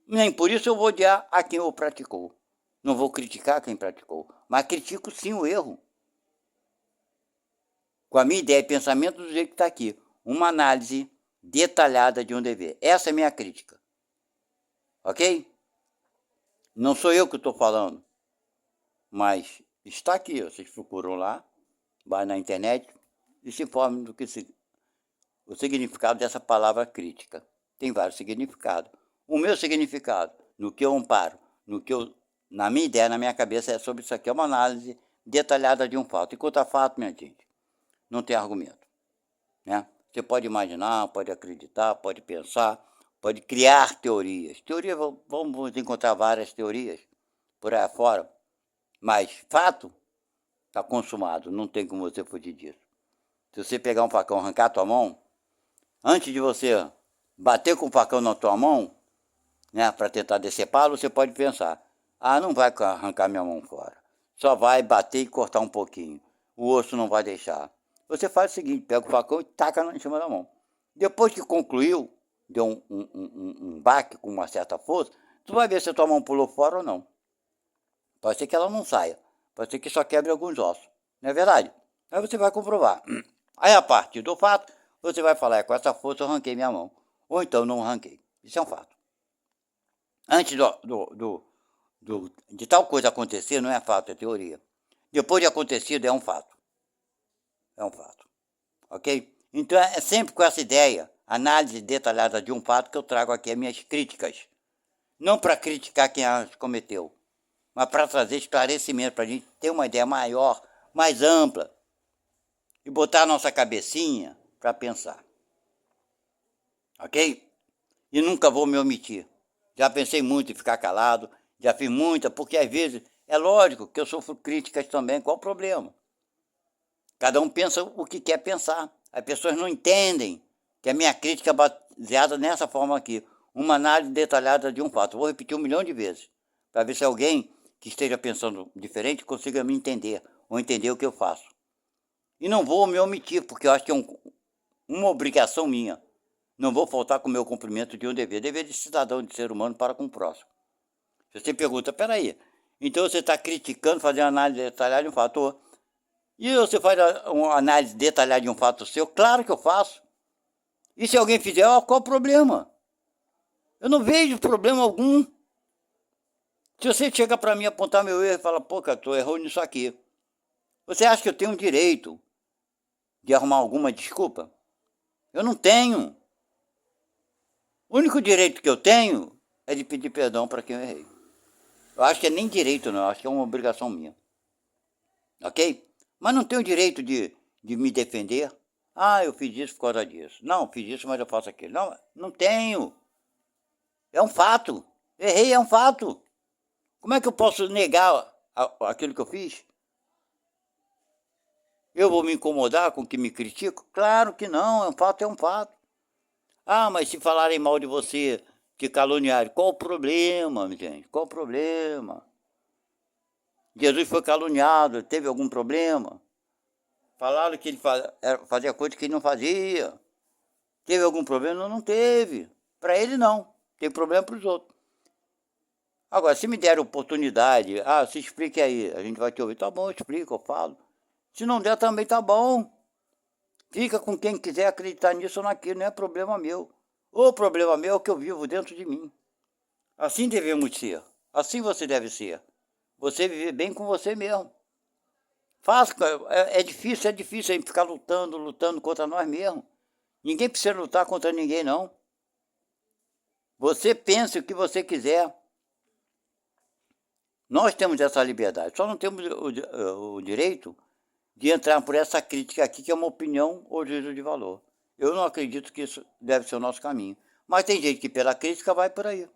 Nem por isso eu vou odiar a quem o praticou. Não vou criticar quem praticou. Mas critico sim o erro. Com a minha ideia e pensamento do jeito que está aqui. Uma análise detalhada de um dever. Essa é a minha crítica. Ok? Não sou eu que estou falando. Mas está aqui. Vocês procuram lá. Vai na internet e se informem do que o significado dessa palavra crítica. Tem vários significados. O meu significado, no que eu amparo, na minha ideia, na minha cabeça, é sobre isso aqui. É uma análise detalhada de um fato. E quanto a fato, minha gente, não tem argumento. Né? Você pode imaginar, pode acreditar, pode pensar, pode criar teorias. Teorias, vamos encontrar várias teorias por aí fora. Mas fato está consumado, não tem como você fugir disso. Se você pegar um facão e arrancar a tua mão, antes de você bater com o facão na tua mão, né, para tentar decepá-lo, você pode pensar, não vai arrancar minha mão fora. Só vai bater e cortar um pouquinho. O osso não vai deixar. Você faz o seguinte, pega o facão e taca em cima da mão. Depois que concluiu, deu um baque com uma certa força, tu vai ver se a tua mão pulou fora ou não. Pode ser que ela não saia. Pode ser que só quebre alguns ossos. Não é verdade? Aí você vai comprovar. Aí a partir do fato, você vai falar, com essa força eu arranquei minha mão. Ou então não arranquei. Isso é um fato. Antes de tal coisa acontecer, não é fato, é teoria. Depois de acontecido, é um fato. É um fato. Ok? Então é sempre com essa ideia, análise detalhada de um fato, que eu trago aqui as minhas críticas. Não para criticar quem as cometeu, mas para trazer esclarecimento, para a gente ter uma ideia maior, mais ampla, e botar a nossa cabecinha para pensar. Ok? E nunca vou me omitir. Já pensei muito em ficar calado, já fiz muita, porque às vezes é lógico que eu sofro críticas também, qual o problema? Cada um pensa o que quer pensar. As pessoas não entendem que a minha crítica é baseada nessa forma aqui, uma análise detalhada de um fato. Vou repetir 1 milhão de vezes, para ver se alguém que esteja pensando diferente consiga me entender, ou entender o que eu faço. E não vou me omitir, porque eu acho que é uma obrigação minha. Não vou faltar com o meu cumprimento de um dever de cidadão, de ser humano para com o próximo. Você pergunta, peraí, então você está criticando, fazendo análise detalhada de um fator, e você faz uma análise detalhada de um fato seu? Claro que eu faço. E se alguém fizer, qual o problema? Eu não vejo problema algum. Se você chega para mim apontar meu erro e fala, pô, cara, tu errou nisso aqui. Você acha que eu tenho o direito de arrumar alguma desculpa? Eu não tenho. O único direito que eu tenho é de pedir perdão para quem eu errei. Eu acho que é nem direito, não. Eu acho que é uma obrigação minha. Ok? Mas não tenho o direito de me defender. Eu fiz isso por causa disso. Não, fiz isso, mas eu faço aquilo. Não, não tenho. É um fato. Errei, é um fato. Como é que eu posso negar aquilo que eu fiz? Eu vou me incomodar com o que me critico? Claro que não, é um fato, é um fato. Mas se falarem mal de você, te caluniarem, qual o problema, gente? Qual o problema? Jesus foi caluniado, teve algum problema? Falaram que ele fazia coisa que ele não fazia. Teve algum problema? Não, não teve. Para ele não. Tem problema para os outros. Agora, se me der oportunidade, se explique aí, a gente vai te ouvir. Tá bom, eu explico, eu falo. Se não der, também tá bom. Fica com quem quiser acreditar nisso ou naquilo, não é problema meu. O problema meu é o que eu vivo dentro de mim. Assim devemos ser. Assim você deve ser. Você viver bem com você mesmo. Faça, é difícil a gente ficar lutando contra nós mesmos. Ninguém precisa lutar contra ninguém, não. Você pense o que você quiser. Nós temos essa liberdade, só não temos o direito de entrar por essa crítica aqui, que é uma opinião ou juízo de valor. Eu não acredito que isso deve ser o nosso caminho. Mas tem gente que pela crítica vai por aí.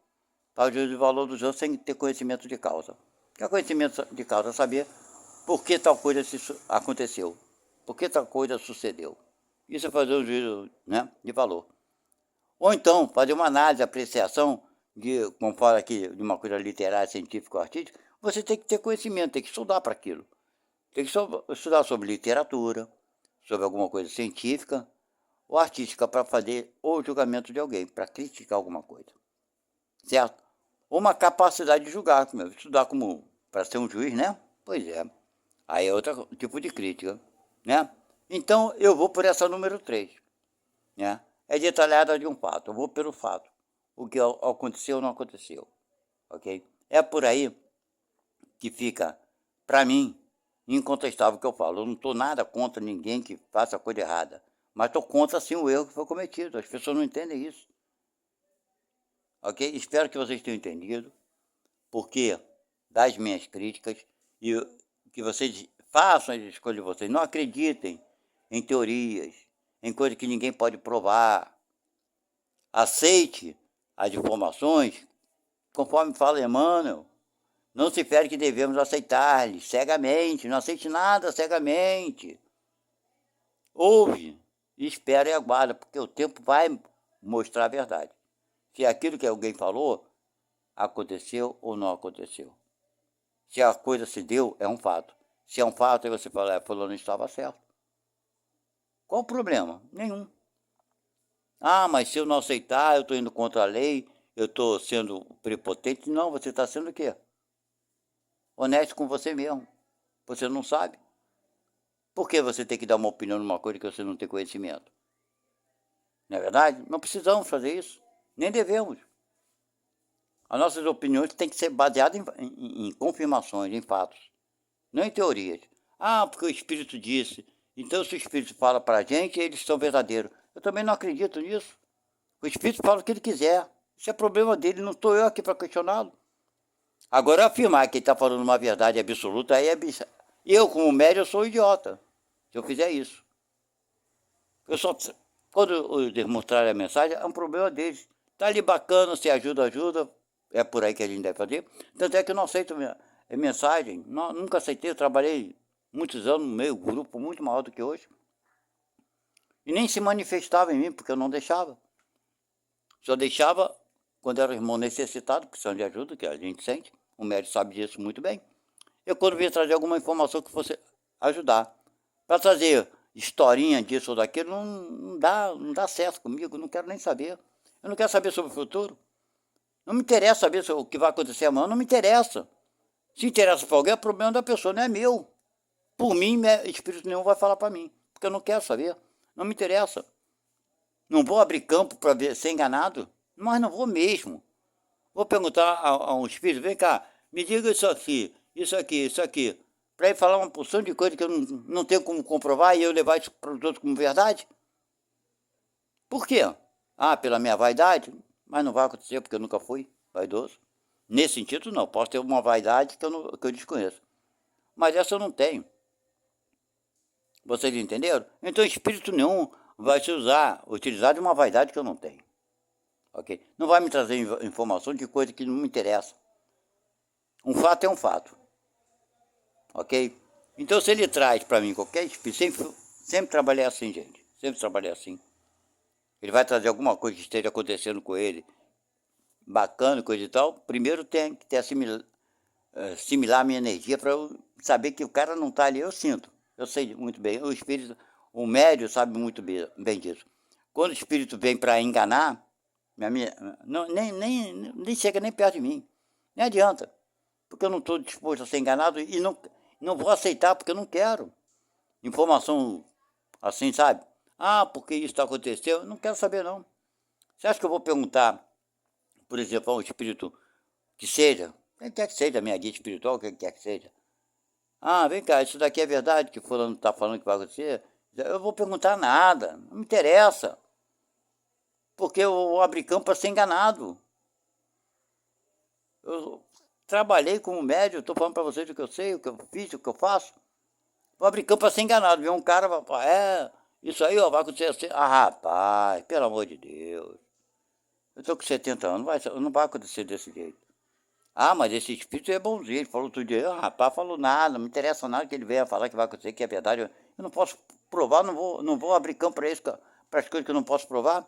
Para o juízo de valor dos outros sem ter conhecimento de causa. Que é conhecimento de causa? Saber por que tal coisa aconteceu. Por que tal coisa sucedeu? Isso é fazer um juízo, né, de valor. Ou então, fazer uma análise, apreciação de, como fala aqui, de uma coisa literária, científica ou artística, você tem que ter conhecimento, tem que estudar para aquilo. Tem que estudar sobre literatura, sobre alguma coisa científica ou artística para fazer o julgamento de alguém, para criticar alguma coisa. Certo? Ou uma capacidade de julgar, estudar como para ser um juiz, né? Pois é. Aí é outro tipo de crítica, né? Então eu vou por essa número 3, né? É detalhada de um fato, eu vou pelo fato. O que aconteceu ou não aconteceu, ok? É por aí que fica, para mim, incontestável o que eu falo. Eu não estou nada contra ninguém que faça coisa errada, mas estou contra, sim, o erro que foi cometido. As pessoas não entendem isso, ok? Espero que vocês tenham entendido, porque das minhas críticas, e que vocês façam as escolhas de vocês. Não acreditem em teorias, em coisas que ninguém pode provar. Aceite as informações, conforme fala Emmanuel. Não se fere que devemos aceitar-lhes cegamente, não aceite nada cegamente. Ouve, espera e aguarda, porque o tempo vai mostrar a verdade. Se aquilo que alguém falou aconteceu ou não aconteceu. Se a coisa se deu, é um fato. Se é um fato, aí você fala, fulano estava certo. Qual o problema? Nenhum. Ah, mas se eu não aceitar, eu estou indo contra a lei, eu estou sendo prepotente. Não, você está sendo o quê? Honesto com você mesmo. Você não sabe. Por que você tem que dar uma opinião numa coisa que você não tem conhecimento? Não é verdade? Não precisamos fazer isso. Nem devemos. As nossas opiniões têm que ser baseadas em confirmações, em fatos. Não em teorias. Ah, porque o Espírito disse. Então, se o Espírito fala para a gente, eles são verdadeiros. Eu também não acredito nisso. O Espírito fala o que ele quiser. Isso é problema dele, não estou eu aqui para questioná-lo. Agora, afirmar que ele está falando uma verdade absoluta, aí é bicha. Eu, como médium, eu sou idiota se eu fizer isso. Eu só, quando eu demonstrar a mensagem, é um problema deles. Está ali bacana, se ajuda, ajuda. É por aí que a gente deve fazer. Tanto é que eu não aceito mensagem. Não, nunca aceitei, eu trabalhei muitos anos no meio grupo, muito maior do que hoje. E nem se manifestava em mim, porque eu não deixava. Só deixava quando era um irmão necessitado, precisando de ajuda, que a gente sente. O médico sabe disso muito bem. Eu quando vinha trazer alguma informação que fosse ajudar. Para trazer historinha disso ou daquilo, não dá certo comigo, não quero nem saber. Eu não quero saber sobre o futuro. Não me interessa saber o que vai acontecer amanhã, não me interessa. Se interessa para alguém, é problema da pessoa, não é meu. Por mim, espírito nenhum vai falar para mim, porque eu não quero saber. Não me interessa. Não vou abrir campo para ser enganado, mas não vou mesmo. Vou perguntar a um espírito, vem cá, me diga isso aqui, isso aqui, isso aqui. Para ele falar uma porção de coisa que eu não tenho como comprovar e eu levar isso para os outros como verdade? Por quê? Ah, pela minha vaidade? Mas não vai acontecer porque eu nunca fui vaidoso. Nesse sentido, não. Posso ter uma vaidade que eu desconheço. Mas essa eu não tenho. Vocês entenderam? Então, espírito nenhum vai se utilizar de uma vaidade que eu não tenho. Ok? Não vai me trazer informação de coisa que não me interessa. Um fato é um fato. Ok? Então, se ele traz para mim qualquer espírito, sempre trabalhei assim, gente. Sempre trabalhei assim. Ele vai trazer alguma coisa que esteja acontecendo com ele, bacana, coisa e tal. Primeiro tem que ter assimilar a minha energia para eu saber que o cara não está ali. Eu sinto. Eu sei muito bem. O espírito, o médium sabe muito bem disso. Quando o espírito vem para enganar, não, nem chega nem perto de mim. Nem adianta. Porque eu não estou disposto a ser enganado e não vou aceitar porque eu não quero. Informação assim, sabe? Ah, porque isso está acontecendo? Eu não quero saber, não. Você acha que eu vou perguntar, por exemplo, a um espírito que seja, quem quer que seja, minha guia espiritual, quem quer que seja. Ah, vem cá, isso daqui é verdade que fulano está falando que vai acontecer? Eu vou perguntar nada, não me interessa. Porque eu vou abrir campo para ser enganado. Eu trabalhei como médium, estou falando para vocês o que eu sei, o que eu fiz, o que eu faço. Vou abrir campo para ser enganado. Vem um cara vai falar, isso aí ó, vai acontecer assim. Ah, rapaz, pelo amor de Deus. Eu estou com 70 anos, não vai acontecer desse jeito. Ah, mas esse espírito é bonzinho, ele falou tudo dia. Ah, rapaz, falou nada, não me interessa nada que ele venha falar que vai acontecer, que é verdade. Eu não posso provar, não vou abrir campo para isso, para as coisas que eu não posso provar.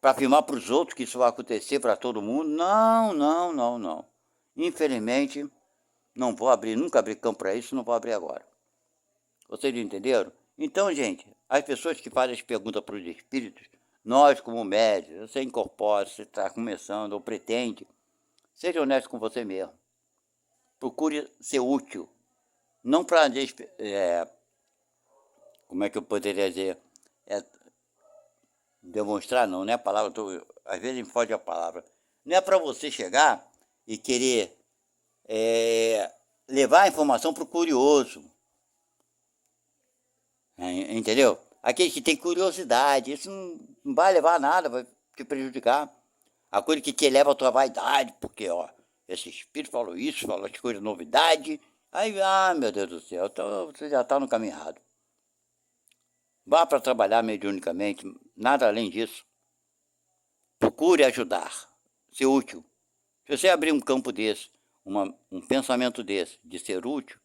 Para afirmar para os outros que isso vai acontecer para todo mundo. Não, não, não, não. Infelizmente, não vou abrir, nunca abri campo para isso, não vou abrir agora. Vocês entenderam? Então, gente, as pessoas que fazem as perguntas para os espíritos, nós como médios, você incorpora, você está começando ou pretende, seja honesto com você mesmo. Procure ser útil. Não para, como é que eu poderia dizer? Demonstrar não, né? A palavra, às vezes me foge a palavra. Não é para você chegar e querer levar a informação para o curioso. Entendeu? Aquele que tem curiosidade, isso não vai levar a nada, vai te prejudicar. Aquele que te eleva a tua vaidade, porque, ó, esse espírito falou isso, falou as coisas, novidade. Aí, meu Deus do céu, então você já está no caminho errado. Vá para trabalhar mediunicamente, nada além disso. Procure ajudar, ser útil. Se você abrir um campo desse, um pensamento desse, de ser útil,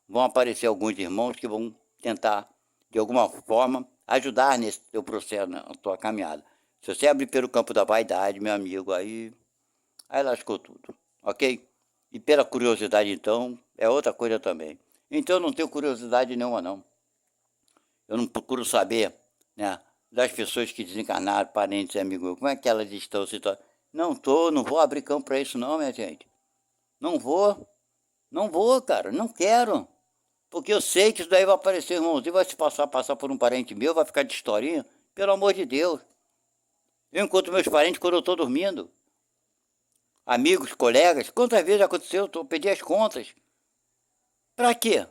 vão aparecer alguns irmãos que vão tentar, de alguma forma, ajudar nesse teu processo, na tua caminhada. Se você abrir pelo campo da vaidade, meu amigo, aí lascou tudo, ok? E pela curiosidade, então, é outra coisa também. Então, eu não tenho curiosidade nenhuma, não. Eu não procuro saber, né, das pessoas que desencarnaram, parentes e amigos, como é que elas estão situadas. Não vou abrir campo para isso não, minha gente. Não vou, cara, não quero. Porque eu sei que isso daí vai aparecer, irmãozinho, vai se passar por um parente meu, vai ficar de historinha. Pelo amor de Deus. Eu encontro meus parentes quando eu estou dormindo. Amigos, colegas, quantas vezes aconteceu, eu pedi as contas. Para quê?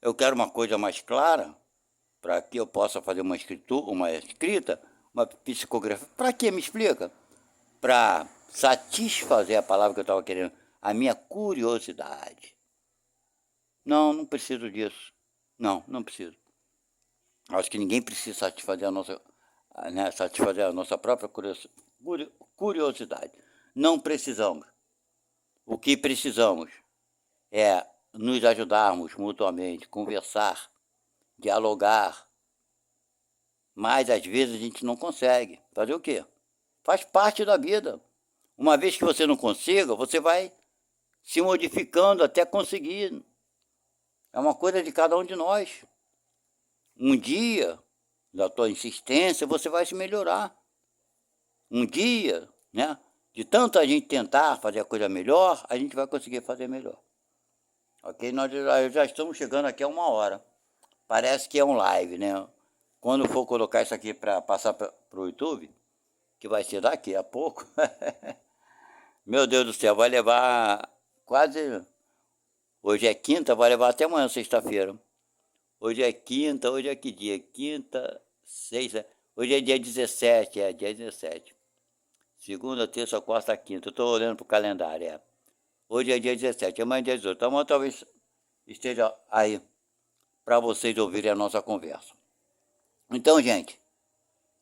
Eu quero uma coisa mais clara, para que eu possa fazer uma escrita, uma psicografia. Para quê? Me explica. Para satisfazer a palavra que eu estava querendo, a minha curiosidade. Não preciso disso. Não preciso. Acho que ninguém precisa satisfazer a nossa própria curiosidade. Não precisamos. O que precisamos é nos ajudarmos mutuamente, conversar, dialogar. Mas às vezes a gente não consegue. Fazer o quê? Faz parte da vida. Uma vez que você não consiga, você vai se modificando até conseguir. É uma coisa de cada um de nós. Um dia, da tua insistência, você vai se melhorar. Um dia, né? De tanta gente tentar fazer a coisa melhor, a gente vai conseguir fazer melhor. Ok? Nós já estamos chegando aqui a 1 hora. Parece que é um live, né? Quando for colocar isso aqui para passar para o YouTube, que vai ser daqui a pouco, meu Deus do céu, vai levar quase... Hoje é quinta, vai levar até amanhã, sexta-feira. Hoje é quinta, hoje é que dia? Quinta, sexta... Hoje é dia 17, dia 17. Segunda, terça, quarta, quinta. Eu estou olhando para o calendário, Hoje é dia 17, amanhã é dia 18. Então, amanhã talvez esteja aí para vocês ouvirem a nossa conversa. Então, gente,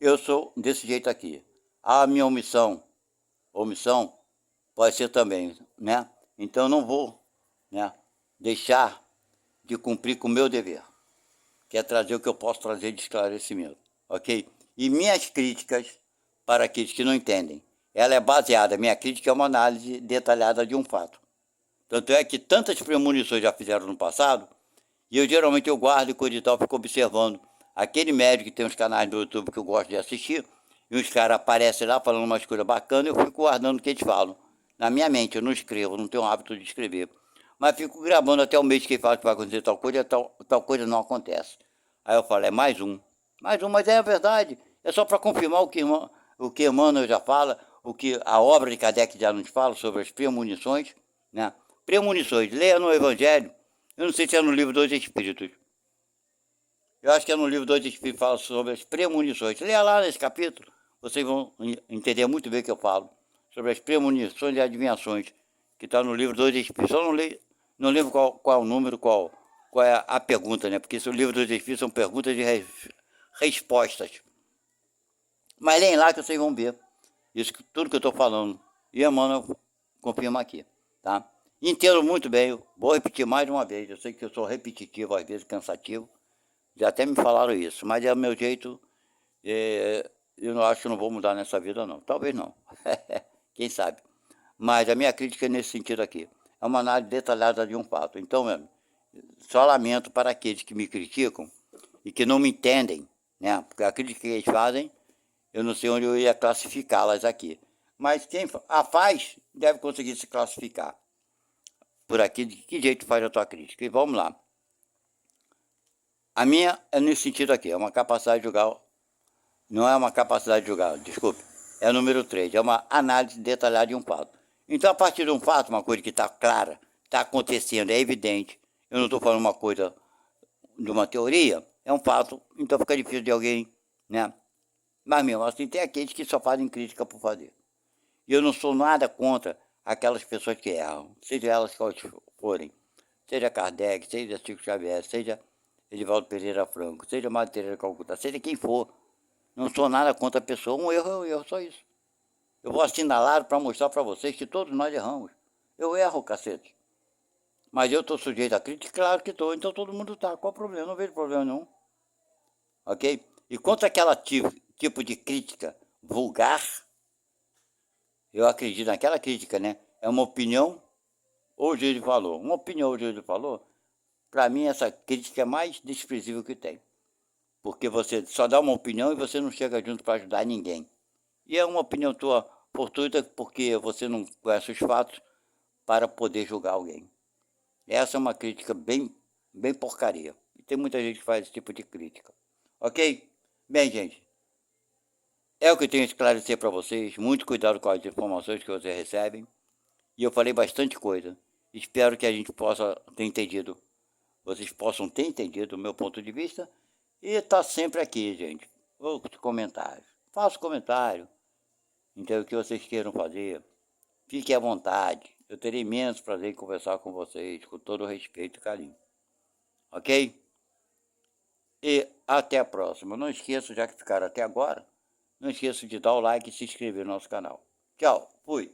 eu sou desse jeito aqui. A minha omissão pode ser também, né? Então, não vou, né, deixar de cumprir com o meu dever, que é trazer o que eu posso trazer de esclarecimento, ok? E minhas críticas, para aqueles que não entendem, ela é baseada, minha crítica é uma análise detalhada de um fato. Tanto é que tantas premonições já fizeram no passado, e eu guardo e coisa e tal, fico observando aquele médico que tem uns canais do YouTube que eu gosto de assistir, e os caras aparecem lá falando umas coisas bacanas, eu fico guardando o que eles falam. Na minha mente, eu não escrevo, não tenho o hábito de escrever. Mas fico gravando até o mês que ele fala que vai acontecer tal coisa, tal coisa não acontece. Aí eu falo, é mais um, mas é a verdade. É só para confirmar o que Emmanuel já fala, o que a obra de Kardec já nos fala sobre as premonições, né? Premonições, leia no Evangelho. Eu não sei se é no livro dos Espíritos. Eu acho que é no livro dos Espíritos que fala sobre as premonições. Leia lá nesse capítulo, vocês vão entender muito bem o que eu falo. Sobre as premonições e adivinhações, que está no livro dos Espíritos. Só não lembro qual é o número, qual é a pergunta, né? Porque o livro dos Espíritos são perguntas e respostas. Mas leem lá que vocês vão ver. Isso, tudo que eu estou falando. E Emmanuel confirma aqui, tá? Entendo muito bem, eu vou repetir mais uma vez, eu sei que eu sou repetitivo, às vezes cansativo, já até me falaram isso, mas é o meu jeito, eu não acho que eu não vou mudar nessa vida não, talvez não, quem sabe. Mas a minha crítica é nesse sentido aqui, é uma análise detalhada de um fato. Então, meu amigo, só lamento para aqueles que me criticam e que não me entendem, né? Porque a crítica que eles fazem, eu não sei onde eu ia classificá-las aqui. Mas quem a faz deve conseguir se classificar por aqui, de que jeito faz a tua crítica. E vamos lá. A minha é nesse sentido aqui, é uma capacidade de julgar, não é uma capacidade de julgar, desculpe, é o número 3, é uma análise detalhada de um fato. Então, a partir de um fato, uma coisa que está clara, está acontecendo, é evidente, eu não estou falando uma coisa de uma teoria, é um fato, então fica difícil de alguém, né? Mas mesmo assim, tem aqueles que só fazem crítica por fazer. E eu não sou nada contra aquelas pessoas que erram, seja elas quais forem, seja Kardec, seja Chico Xavier, seja Edivaldo Pereira Franco, seja Madre Teresa de Calcutá, seja quem for. Não sou nada contra a pessoa, um erro é um erro, só isso. Eu vou assinalar para mostrar para vocês que todos nós erramos. Eu erro, cacete. Mas eu estou sujeito a crítica? Claro que estou, então todo mundo está. Qual o problema? Não vejo problema nenhum. Ok? E quanto àquela tipo de crítica vulgar, eu acredito naquela crítica, né? É uma opinião ou juízo de valor. Uma opinião ou juízo de valor, para mim essa crítica é mais desprezível que tem. Porque você só dá uma opinião e você não chega junto para ajudar ninguém. E é uma opinião tua fortuita porque você não conhece os fatos para poder julgar alguém. Essa é uma crítica bem porcaria. E tem muita gente que faz esse tipo de crítica. Ok? Bem, gente, é o que eu tenho a esclarecer para vocês. Muito cuidado com as informações que vocês recebem. E eu falei bastante coisa. Espero que a gente possa ter entendido. Vocês possam ter entendido o meu ponto de vista. E está sempre aqui, gente. Outros comentários. Faça comentário. Então, o que vocês queiram fazer. Fique à vontade. Eu terei imenso prazer em conversar com vocês, com todo o respeito e carinho. Ok? E até a próxima. Não esqueça, já que ficaram até agora, não esqueça de dar o like e se inscrever no nosso canal. Tchau, fui.